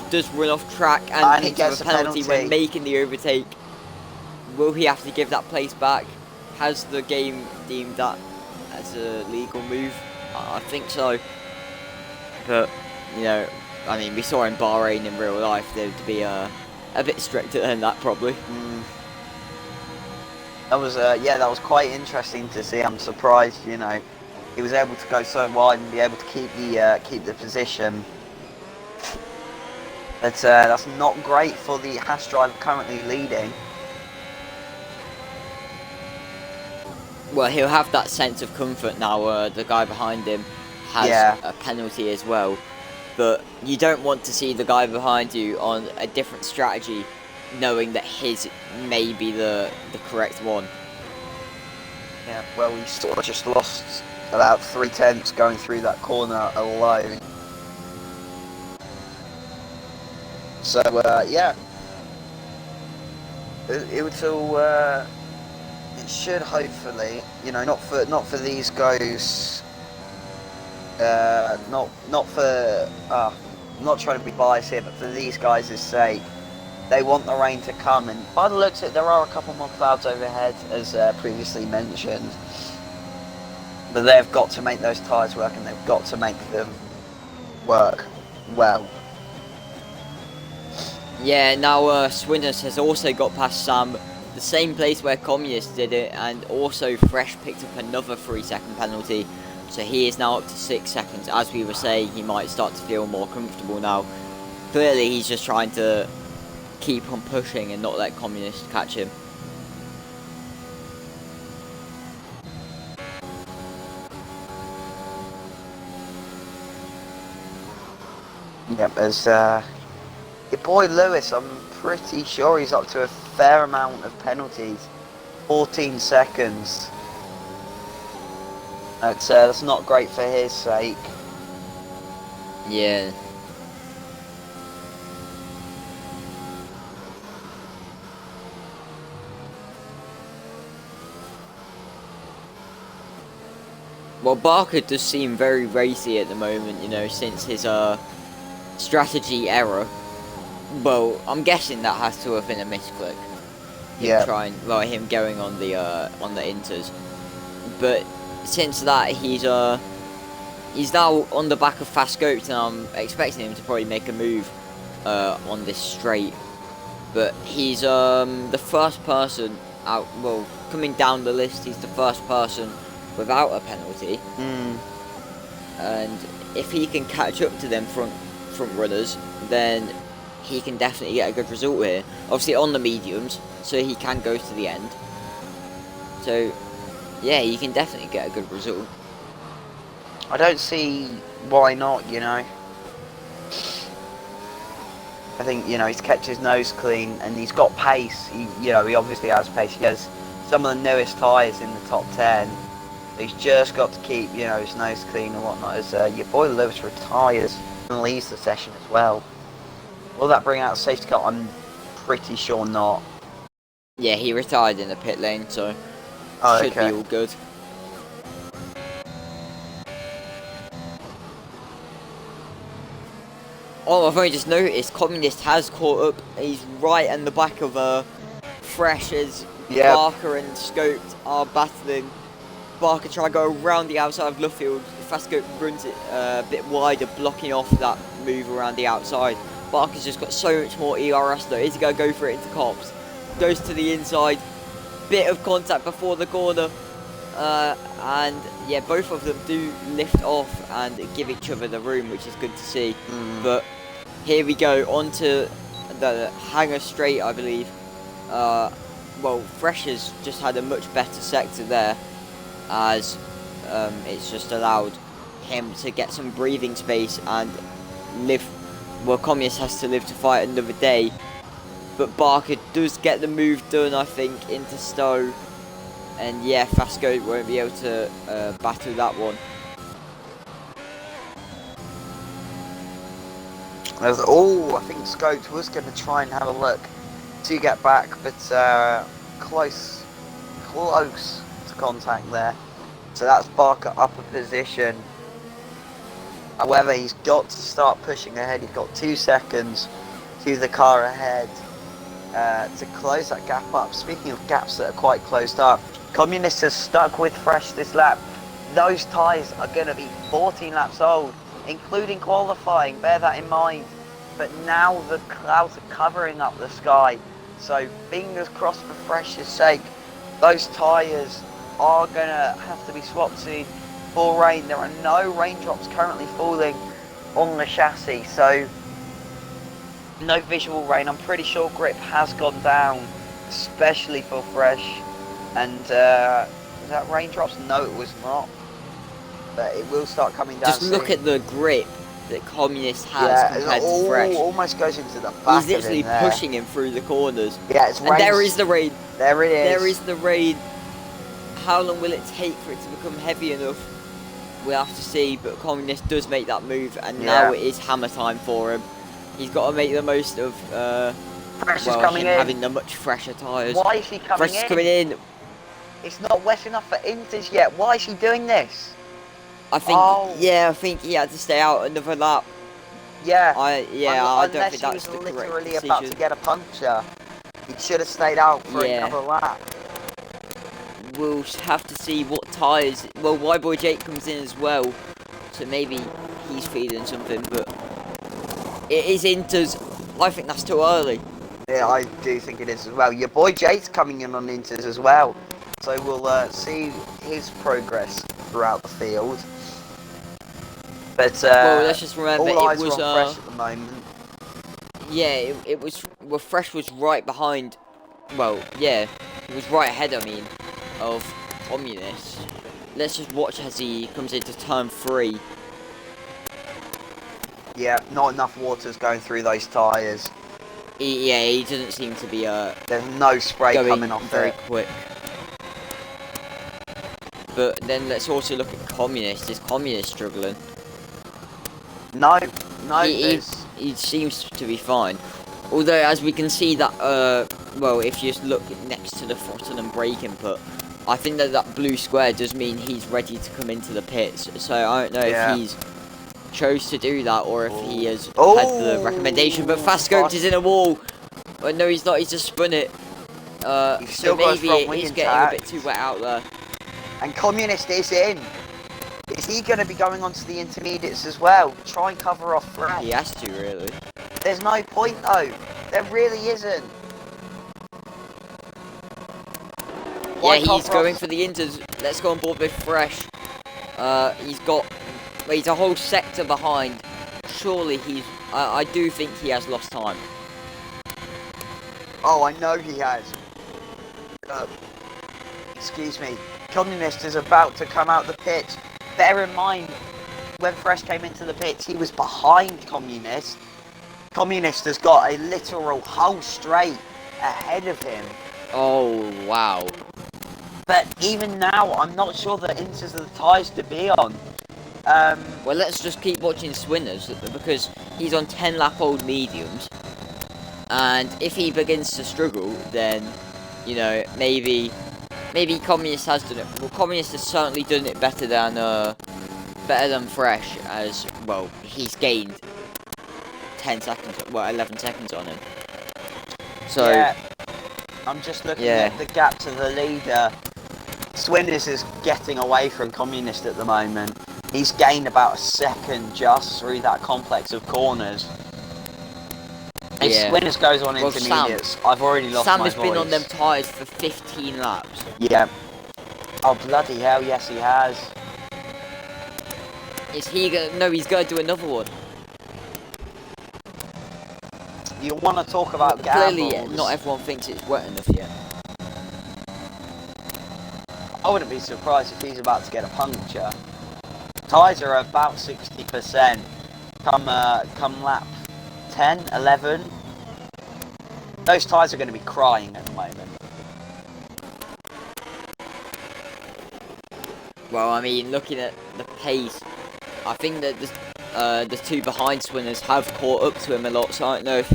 does run off track and he picks gets up a a penalty penalty. when making the overtake. Will he have to give that place back? Has the game deemed that as a legal move? I think so. But, I mean, we saw in Bahrain in real life, they would be a bit stricter than that, probably. That was that was quite interesting to see. I'm surprised, he was able to go so wide and be able to keep the position. But that's not great for the Haas driver currently leading. Well, he'll have that sense of comfort now. The guy behind him has a penalty as well. But you don't want to see the guy behind you on a different strategy, knowing that his may be the correct one. Yeah, well, he sort of just lost about 0.3 going through that corner alone. So yeah, it should hopefully, you know, not for these guys. Not for I'm not trying to be biased here, but for these guys' sake, they want the rain to come. And by the looks of it, there are a couple more clouds overhead, as previously mentioned. But they've got to make those tyres work, and they've got to make them work well. Yeah, now Swinners has also got past Sam, the same place where Communist did it, and also Fresh picked up another 3-second penalty. So he is now up to 6 seconds. As we were saying, he might start to feel more comfortable now. Clearly, he's just trying to keep on pushing and not let Communist catch him. Yep, as your boy Lewis, I'm pretty sure he's up to a fair amount of penalties. 14 seconds. That's not great for his sake. Yeah. Well, Barker does seem very racy at the moment, you know, since his strategy error. Well, I'm guessing that has to have been a misclick. Him going on the inters. But since that, he's now on the back of Fast Scoped, and I'm expecting him to probably make a move on this straight. But he's the first person out. Well, coming down the list, he's the first person without a penalty. And if he can catch up to them front runners, then he can definitely get a good result here. Obviously on the mediums, so he can go to the end. So yeah, you can definitely get a good result. I don't see why not, you know. I think, you know, he's kept his nose clean and he's got pace. He obviously has pace. He has some of the newest tyres in the top 10. He's just got to keep, you know, his nose clean and whatnot. As your boy Lewis retires and leaves the session as well. Will that bring out a safety car? I'm pretty sure not. Yeah, he retired in the pit lane, so should be all good. Oh, I've only just noticed Communist has caught up. He's right in the back of Fresh as Barker and Scoped are battling. Barker trying to go around the outside of Luffield. Fast Scope runs it a bit wider, blocking off that move around the outside. Barker's just got so much more ERS though. Is he going to go for it into Cops? Goes to the inside. Bit of contact before the corner. And yeah, both of them do lift off and give each other the room, which is good to see. But here we go onto the Hangar Straight, I believe. Well, Fresh has just had a much better sector there, as it's just allowed him to get some breathing space and live. Well, Communist has to live to fight another day, but Barker does get the move done, I think, into Stowe. And yeah, Fast Goat won't be able to battle that one. I think Scoped was going to try and have a look to get back, but close to contact there. So that's Barker up a position. However, he's got to start pushing ahead. He's got 2 seconds to the car ahead to close that gap up. Speaking of gaps that are quite closed up, Communist has stuck with Fresh this lap. Those tyres are going to be 14 laps old, including qualifying, bear that in mind. But now the clouds are covering up the sky, so fingers crossed for Fresh's sake, those tyres are going to have to be swapped soon. before rain. There are no raindrops currently falling on the chassis, so no visual rain. I'm pretty sure grip has gone down, especially for fresh. And was that raindrops? No, it was not. But it will start coming down. Just look soon. at the grip that Communist has compared to Fresh. Almost goes into the back. He's literally of him there. pushing him through the corners. Yeah, it's And there is the rain. There it is. There is the rain. How long will it take for it to become heavy enough? We'll have to see, but Communist does make that move, and now it is hammer time for him. He's got to make the most of Fresh is him coming in. having the much fresher tyres. Why is he coming Fresh in? is coming in. It's not wet enough for Inters yet. Why is he doing this? I think, I think he had to stay out another lap. Yeah. I don't think that's the Unless he was correct literally decision. about to get a puncture, he should have stayed out for another lap. We'll have to see what tyres. Well, Y-Boy Jake comes in as well, so maybe he's feeling something, but it is Inters. I think that's too early. Yeah, I do think it is as well. Your boy Jake's coming in on Inters as well, so we'll see his progress throughout the field. But well, let's just remember all it eyes was are on Fresh at the moment. Yeah, it was. Well, Fresh was right behind. Well, yeah, he was right ahead. I mean, of Communist. Let's just watch as he comes into turn 3. Yeah, not enough water's going through those tyres. He doesn't seem to be There's no spray going coming off very it. quick. But then let's also look at Communist. Is Communist struggling? No, He seems to be fine. Although, as we can see that, well, if you just look next to the throttle and brake input, I think that blue square does mean he's ready to come into the pits. So I don't know if he's chose to do that or if he has had the recommendation. But Fast Scoped is in a wall. Oh, no, he's not. He's just spun it. So maybe it's getting a bit too wet out there. And Communist is in. Is he going to be going on to the intermediates as well? Try and cover off Fresh. He has to, really. There's no point though. There really isn't. Yeah, he's going for the Inters. Let's go on board with Fresh. He's a whole sector behind. Surely I do think he has lost time. Oh, I know he has. Excuse me. Communist is about to come out the pits. Bear in mind, when Fresh came into the pits, he was behind Communist. Communist has got a literal whole straight ahead of him. Oh, wow. But even now, I'm not sure that Inters are the tyres to be on. Well, let's just keep watching Swinners, because he's on 10 lap old mediums. And if he begins to struggle, then, you know, maybe Communist has done it. Well, Communist has certainly done it better than Fresh, as, well, he's gained 10 seconds, well, 11 seconds on him. So, yeah, I'm just looking at the gap to the leader. Swinners is getting away from Communist at the moment. He's gained about a second just through that complex of corners. If Swinners goes on intermediates, I've already lost my voice. Sam has been on them tyres for 15 laps. Yeah. Oh, bloody hell, yes he has. Is he gonna... No, he's gonna do another one. You want to talk about gambles. Clearly, not everyone thinks it's wet enough yet. I wouldn't be surprised if he's about to get a puncture. Tyres are about 60% come lap 10, 11. Those tyres are going to be crying at the moment. Well, I mean, looking at the pace, I think that the two behind Swinners have caught up to him a lot, so I don't know if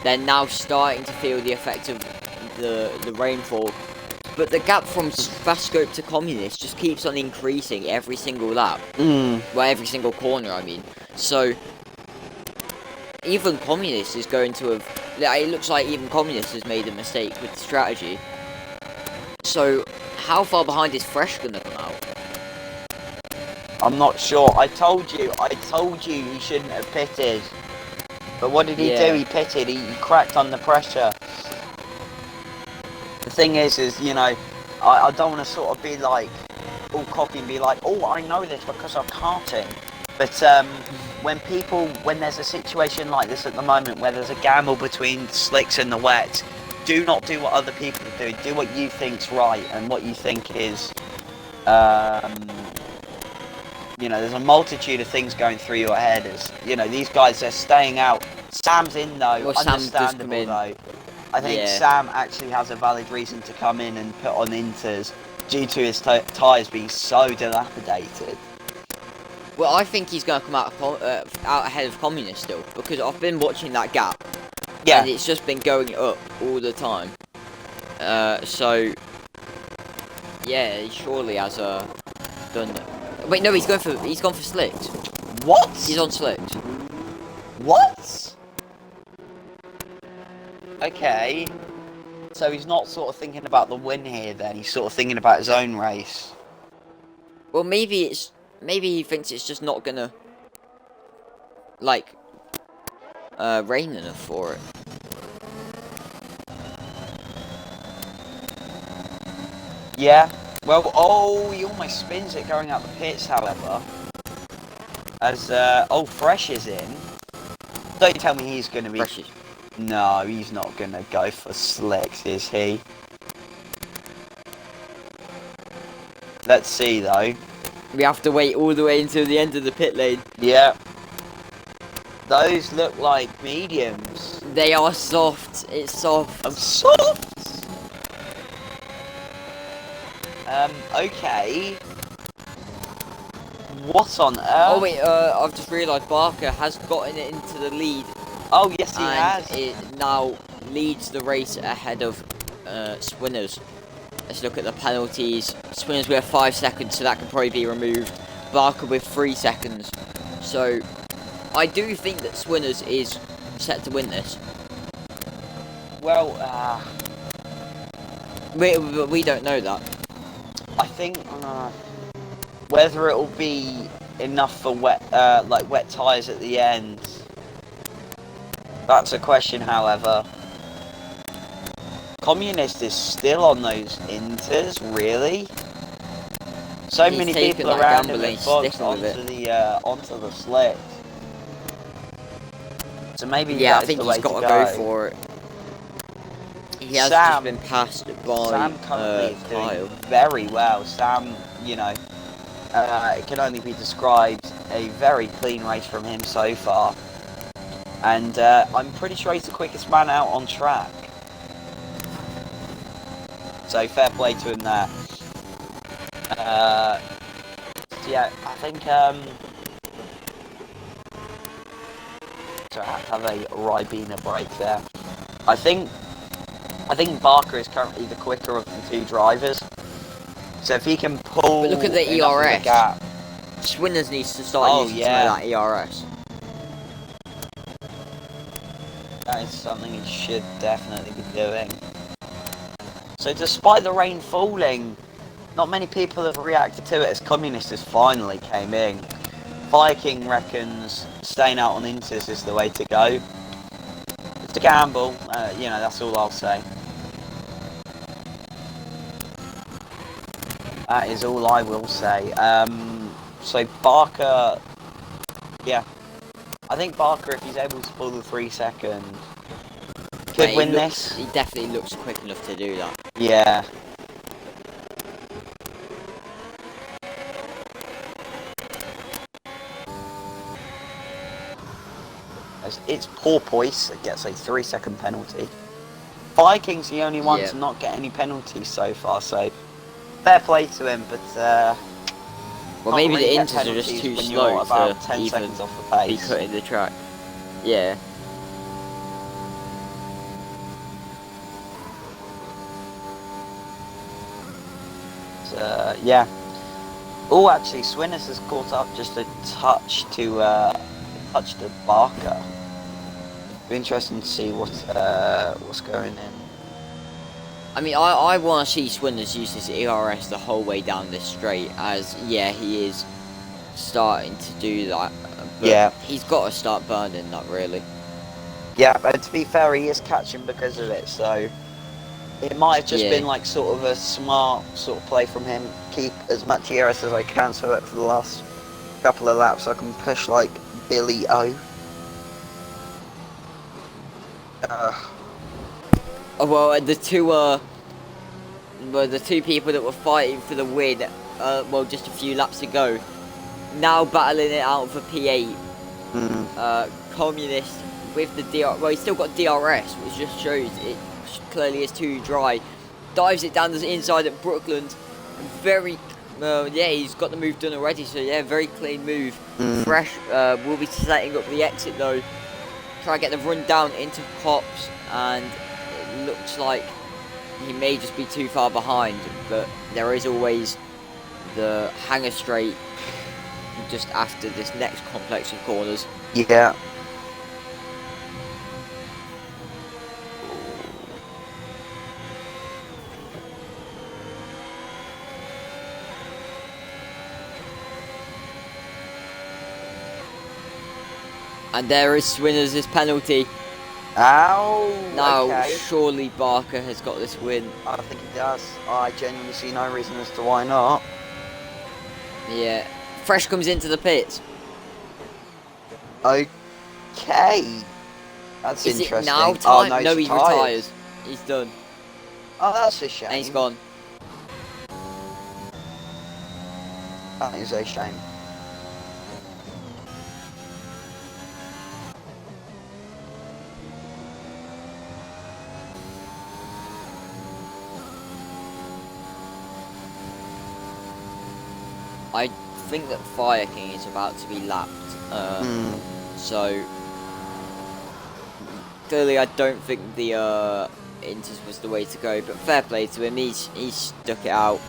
they're now starting to feel the effect of the rainfall. But the gap from Fast Scope to Communist just keeps on increasing every single lap. Well, every single corner, I mean. So, even Communist is going to have... It looks like even Communist has made a mistake with the strategy. So, how far behind is Fresh going to come out? I'm not sure. I told you he shouldn't have pitted. But what did he do? He pitted. He cracked under pressure. The thing is, you know, I don't want to sort of be like all cocky and be like, oh, I know this because I'm karting. But when there's a situation like this at the moment where there's a gamble between slicks and the wet, do not do what other people are doing. Do what you think's right and what you think is, there's a multitude of things going through your head. These guys, they're staying out. Sam's in though, Well, Sam does come understandable in. though. I think Sam actually has a valid reason to come in and put on inters due to his tyres being so dilapidated. Well, I think he's going to come out ahead of Communist still, because I've been watching that gap, and it's just been going up all the time. So, yeah, he surely has done. Wait, no, he's gone for slicks. What? He's on slicks. What? Okay. So he's not sort of thinking about the win here then. He's sort of thinking about his own race. Well, maybe he thinks it's just not gonna rain enough for it. Yeah. Well, he almost spins it going out the pits, however. As Fresh is in. Don't tell me he's gonna be. Fresh. No, he's not gonna go for slicks, is he? Let's see though. We have to wait all the way until the end of the pit lane. Yeah. Those look like mediums. They are soft. It's soft. I'm soft. Okay. What on earth? Oh wait, I've just realised Barker has gotten it into the lead. Oh yes, he and has. It now leads the race ahead of Swinners. Let's look at the penalties. Swinners with 5 seconds, so that can probably be removed. Barker with 3 seconds. So, I do think that Swinners is set to win this. Well, we don't know that. I think whether it will be enough for wet tyres at the end. That's a question, however. Communist is still on those inters, really? So He's many taken people that around gamble him and have boxed sticking with onto the slicks. So maybe Yeah, I that is think the he's way got to to go for it. He has just been passed by Sam currently is Kyle. doing very well. Sam, it can only be described a very clean race from him so far. And I'm pretty sure he's the quickest man out on track. So fair play to him there. Yeah, I think so I have to have a Ribena break there. I think Barker is currently the quicker of the two drivers. So if he can pull, But look at the enough of ERS. the gap. Swinners needs to start using some of that ERS. That is something he should definitely be doing. So despite the rain falling, not many people have reacted to it as Communist has finally came in. Viking reckons staying out on inters is the way to go. It's a gamble, that's all I'll say. That is all I will say. So Barker, yeah. I think Barker, if he's able to pull the 3 second, could win this. He definitely looks quick enough to do that. Yeah. It's Porpoise that gets a 3 second penalty. Viking's the only one to not get any penalties so far, so fair play to him, but well, maybe really the inters are just too slow about to 10 even seconds off the pace. be cutting the track. Yeah. Yeah. Oh, actually, Swinners has caught up just a touch to Barker. Be interesting to see what's going in. I mean, I want to see Swinners use his ERS the whole way down this straight, as he is starting to do that. But he's got to start burning that, really. Yeah, but to be fair, he is catching because of it. So It might have just Yeah. been like sort of a smart sort of play from him. Keep as much ERS as I can so that for the last couple of laps I can push like Billy O. Well, the two people that were fighting for the win, well, just a few laps ago, now battling it out for P8. Communist with the DR. Well, he's still got DRS, which just shows it clearly is too dry. Dives it down the inside at Brookland. Very, yeah, he's got the move done already. So yeah, very clean move. Fresh will be setting up the exit though. Try to get the run down into Cops, and it looks like he may just be too far behind. But there is always the Hangar Straight just after this next complex of corners. Yeah. And there is Swinners' penalty. Ow! Now, Okay. surely Barker has got this win. I think he does. I genuinely see no reason as to why not. Yeah. Fresh comes into the pits. Okay. That's Is it interesting. now Oh, time? no, He retires. He's done. Oh, that's a shame. And he's gone. That is a shame. I think that Fire King is about to be lapped. So, clearly I don't think the Inters was the way to go, but fair play to him. He's stuck it out.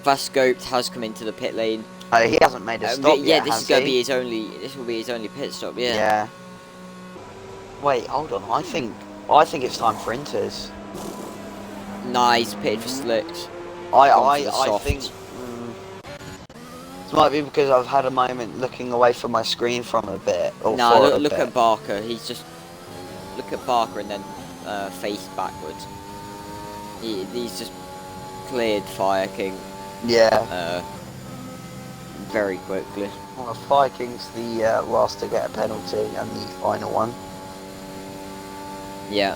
Fast Scoped has come into the pit lane. He hasn't made a stop Yeah, yet, this has is going to he? be his only. This will be his only pit stop. Yeah. Yeah. Wait, hold on. I think it's time for Inters. Nice pitted for slicks. I softs. think this might be because I've had a moment looking away from my screen from a bit. Or Nah, for a look bit. at Barker. He's just look at Barker and then face backwards. He's just cleared Fire King Yeah. very quickly. Well, Vikings the last to get a penalty and the final one. Yeah.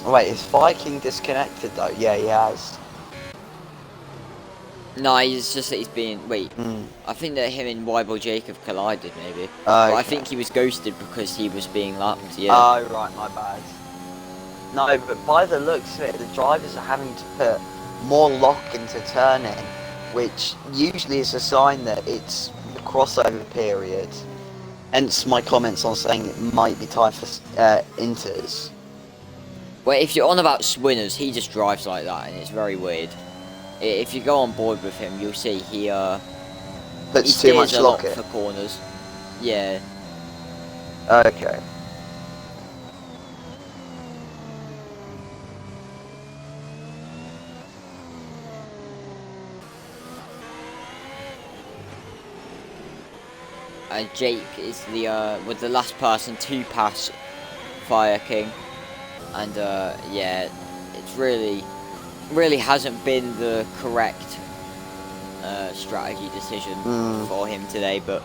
Wait, is Viking disconnected though? Yeah, he has. No, it's just that he's being. Wait, Mm. I think that him and Weibel Jacob collided maybe. But I Okay. think he was ghosted because he was being lapped. Yeah. Oh, right, my bad. No, but by the looks of it, the drivers are having to put more lock into turning, which usually is a sign that it's the crossover period. Hence my comments on saying it might be time for Inters. Well, if you're on about Swinners, he just drives like that, and it's very weird. If you go on board with him, you'll see he he Puts too much steers a lot lock for in. corners. Yeah. Okay. And Jake is the was the last person to pass Fire King, and yeah, it's really hasn't been the correct strategy decision for him today, but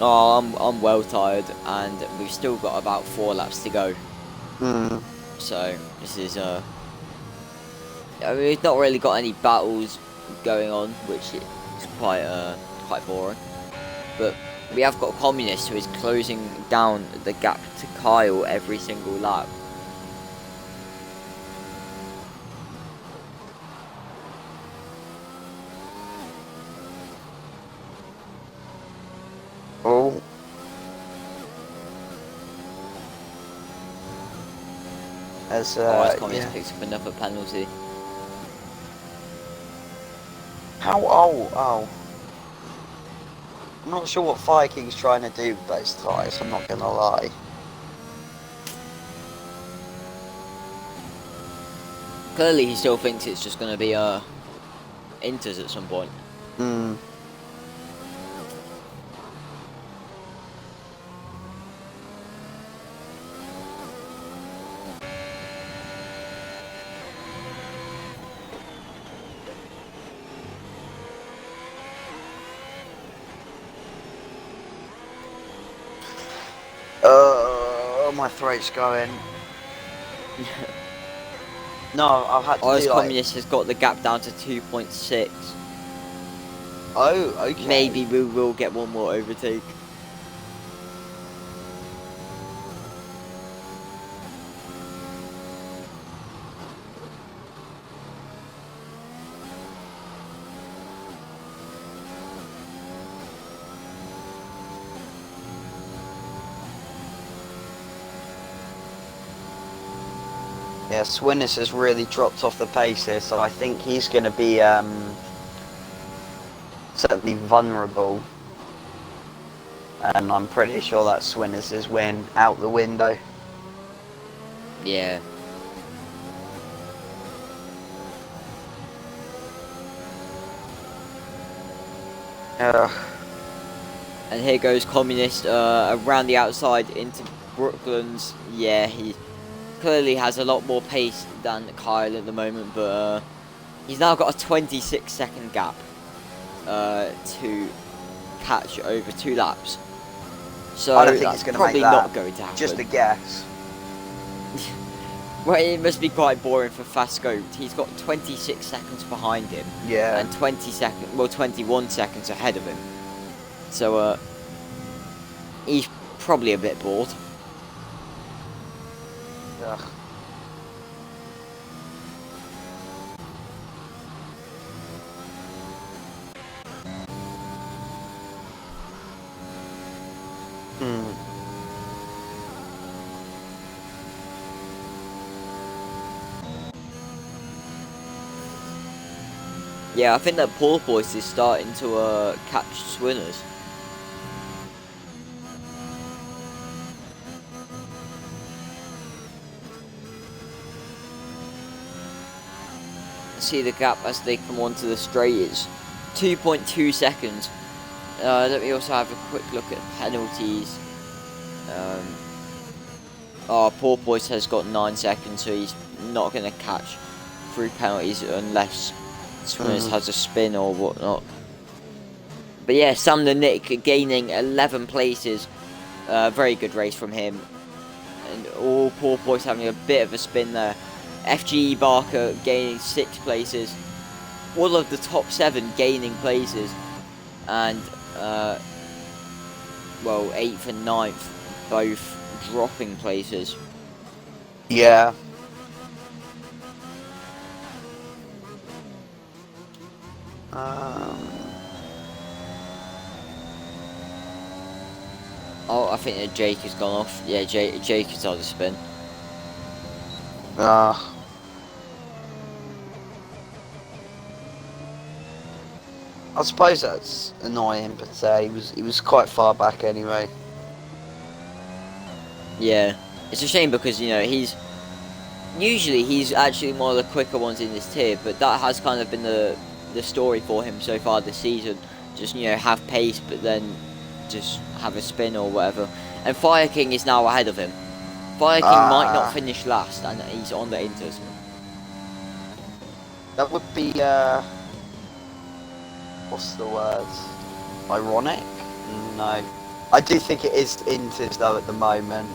I'm well tired, and we've still got about 4 laps to go. So this is I mean, we've not really got any battles going on, which is quite boring. But we have got a Communist who is closing down the gap to Kyle every single lap. As As Commies yeah. picks up another penalty. How? Oh. I'm not sure what Fire King's trying to do with those tyres. I'm not gonna lie. Clearly, he still thinks it's just going to be Inters at some point. Hmm. My throat's going. No, I've had to As do like. Communist has got the gap down to 2.6. Oh, okay. Maybe we will get one more overtake. Yeah, Swinners has really dropped off the pace here, so I think he's going to be certainly vulnerable. And I'm pretty sure that Swinners' win out the window. Yeah. And here goes Communist around the outside into Brooklands. Yeah, he clearly has a lot more pace than Kyle at the moment, but he's now got a 26-second gap to catch over 2 laps. So I don't think that's he's going to probably make that. not going to happen. Just a guess. Well, it must be quite boring for Fast Scoped. He's got 26 seconds behind him. Yeah. And 21 seconds ahead of him. So, he's probably a bit bored. Ugh. Yeah, I think that Porpoise is starting to catch Swinners. See the gap as they come onto the straight is 2.2 seconds. Let me also have a quick look at penalties. Porpoise has got 9 seconds, so he's not going to catch through penalties unless Swinners has a spin or whatnot. But yeah, Sam the Nick gaining 11 places. Very good race from him. And all Porpoise having a bit of a spin there. FGE Barker gaining 6 places. All of the top 7 gaining places. And, 8th and 9th both dropping places. Yeah. Oh, I think that Jake has gone off. Yeah, Jake has had a spin. I suppose that's annoying, but he was quite far back anyway. Yeah, it's a shame because he's actually one of the quicker ones in this tier, but that has kind of been the story for him so far this season. Just have pace, but then just have a spin or whatever. And Fire King is now ahead of him. Fire King might not finish last, and he's on the Inters. That would be what's the word? Ironic? No. I do think it is Inters though at the moment.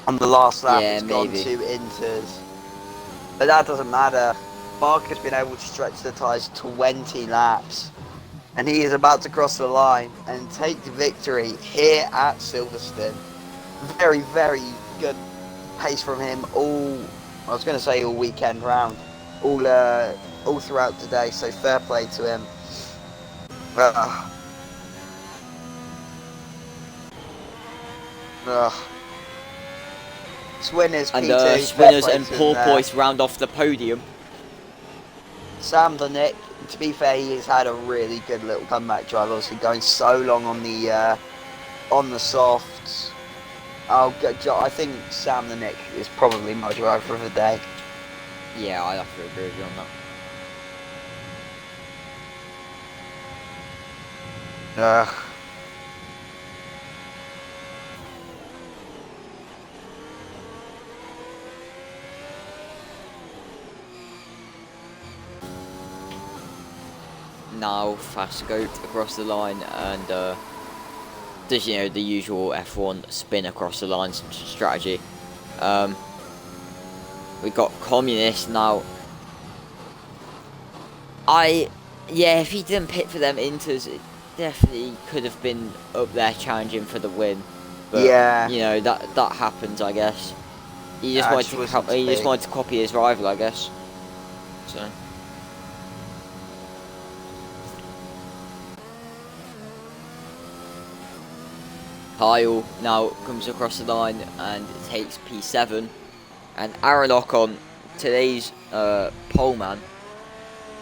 On the last lap, Yeah, it's maybe. gone to Inters. But that doesn't matter. Barker's been able to stretch the tyres 20 laps. And he is about to cross the line and take the victory here at Silverstone. Very, very good pace from him all weekend round. All throughout today, so fair play to him. Swinners, And P2, Spinners and fair play to him there. Porpoise round off the podium. Sam the Nick, to be fair, he's had a really good little comeback drive. Obviously, going so long on the softs. I think Sam the Nick is probably my driver of the day. Yeah, I'd have to agree with you on that. Ugh. Now fast scoped across the line and does, you know, the usual F1 spin across the line strategy. We've got Communist now. Yeah, if he didn't pit for them Inters, it definitely could have been up there challenging for the win. But Yeah. you know, that happens, I guess. He just wanted to copy his rival, I guess. So. Kyle now comes across the line and takes P7, and Aaron Ocon, today's pole man.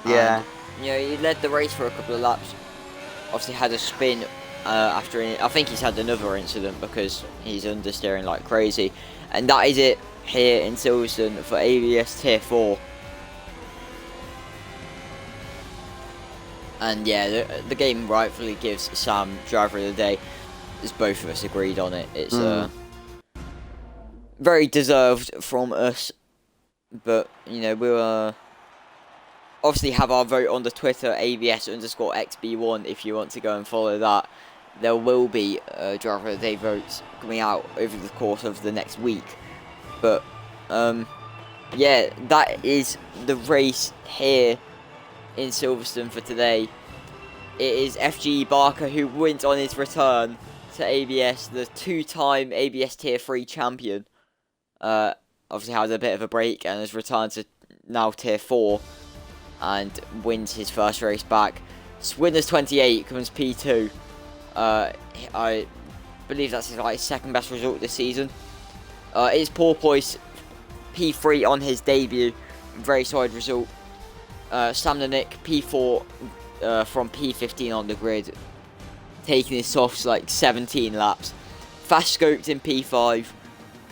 Yeah. And, you know, he led the race for a couple of laps. Obviously had a spin after. I think he's had another incident because he's understeering like crazy, and that is it here in Silverstone for ABS Tier 4. And yeah, the game rightfully gives Sam driver of the day. As both of us agreed on it. It's very deserved from us, but you know, we'll obviously have our vote on the Twitter, ABS_XB1, if you want to go and follow that. There will be driver of the day votes coming out over the course of the next week, but yeah, that is the race here in Silverstone for today. It is FG Barker who wins on his return to ABS, the two-time ABS Tier 3 champion. Obviously had a bit of a break and has returned to now Tier 4 and wins his first race back. Swinners 28 comes P2. I believe that's his second best result this season. It's Porpoise P3 on his debut, very solid result. Sam the Nick P4 from P15 on the grid, taking his softs like 17 laps. Fast scoped in P5,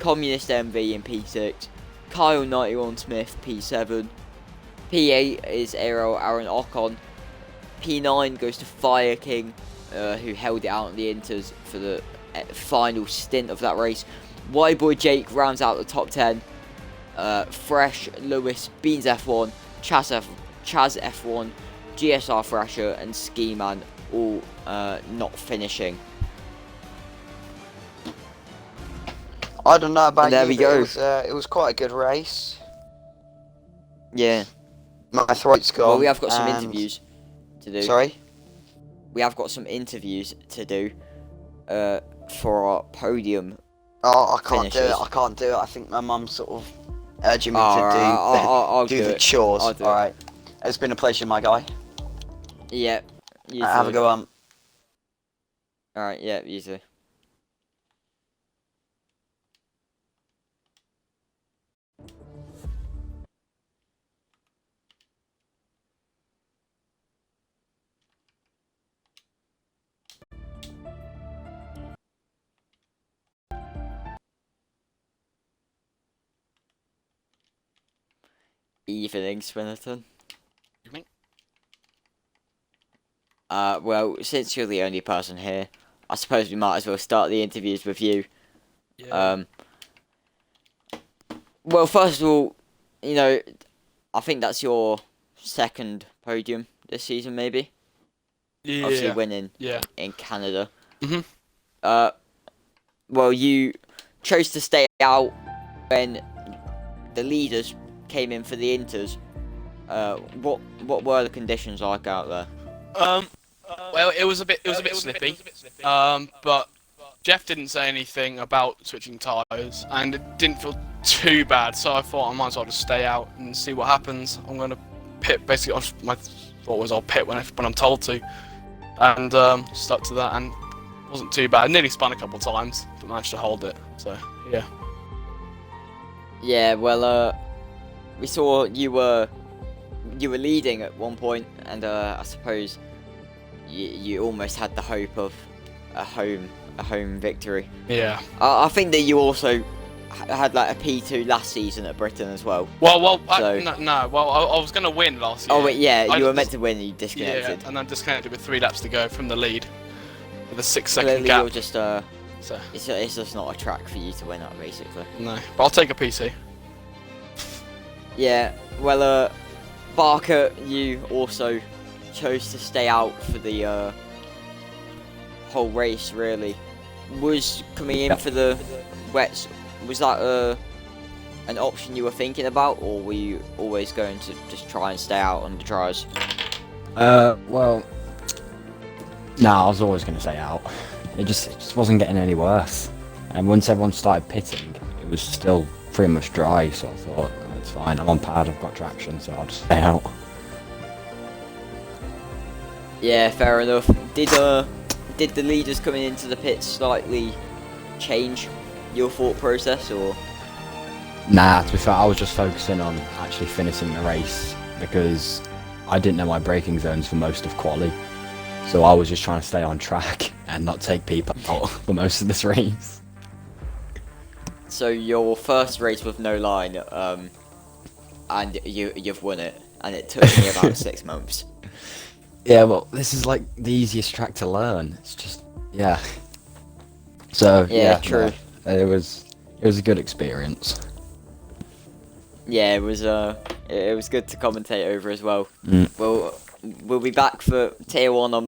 Communist MV in P6, Kyle 91 Smith P7, P8 is Aaron Ocon, P9 goes to Fire King, who held it out on the Inters for the final stint of that race. Y-Boy Jake rounds out the top 10. Fresh, Lewis, Beans F1, Chaz F1, GSR Thrasher and Ski Man all not finishing. I don't know about and there you, we go. It was quite a good race. Yeah. My throat's gone. Well, we have got some interviews to do. Sorry? We have got some interviews to do for our podium. Oh, I can't finishes. do it. I can't do it. I think my mum's sort of urging me I'll to do the chores. I'll do Alright. It's been a pleasure, my guy. Yeah. You Have a too. good one. Alright, yeah, you too. Evening, Swinnerton. Evening. Well, since you're the only person here, I suppose we might as well start the interviews with you. Yeah. Well, first of all, you know, I think that's your second podium this season, maybe. Yeah. Obviously winning Yeah. in Canada. Mhm. Well, you chose to stay out when the leaders came in for the Inters. What were the conditions like out there? Well, it was a bit slippy. But Jeff didn't say anything about switching tyres, and it didn't feel too bad. So I thought I might as well just stay out and see what happens. I'm gonna pit. Basically, my thought was I'll pit when I'm told to, and stuck to that, and it wasn't too bad. I nearly spun a couple of times, but managed to hold it. So yeah. Yeah, well, we saw you were leading at one point, and I suppose you almost had the hope of a home victory. Yeah. I think that you also had like a P2 last season at Britain as well. Well, So- no. Well, I was gonna win last year. Oh wait, yeah, I you were just- meant to win, and you disconnected. Yeah, and I'm disconnected with 3 laps to go from the lead. With a 6-second Clearly, gap. you're just So it's just not a track for you to win at, basically. no, but I'll take a PC. Yeah, well, Barker, you also chose to stay out for the whole race. Really, was coming in Yeah. for the wets. Was that an option you were thinking about, or were you always going to just try and stay out on the dries? Well, no, I was always going to stay out. It just wasn't getting any worse. And once everyone started pitting, it was still pretty much dry, so I thought, "Oh, it's fine, I'm on pad, I've got traction, so I'll just stay out." Yeah, fair enough. Did the leaders coming into the pits slightly change your thought process, or? Nah, to be fair, I was just focusing on actually finishing the race, because I didn't know my braking zones for most of quali. So I was just trying to stay on track and not take people out for most of this race. So your first race with no line, and you've won it, and it took me about 6 months. Yeah, well, this is like the easiest track to learn. It's just, yeah. So Yeah, true. no, it was a good experience. Yeah, it was good to commentate over as well. Mm. Well, we'll be back for Tier 1 on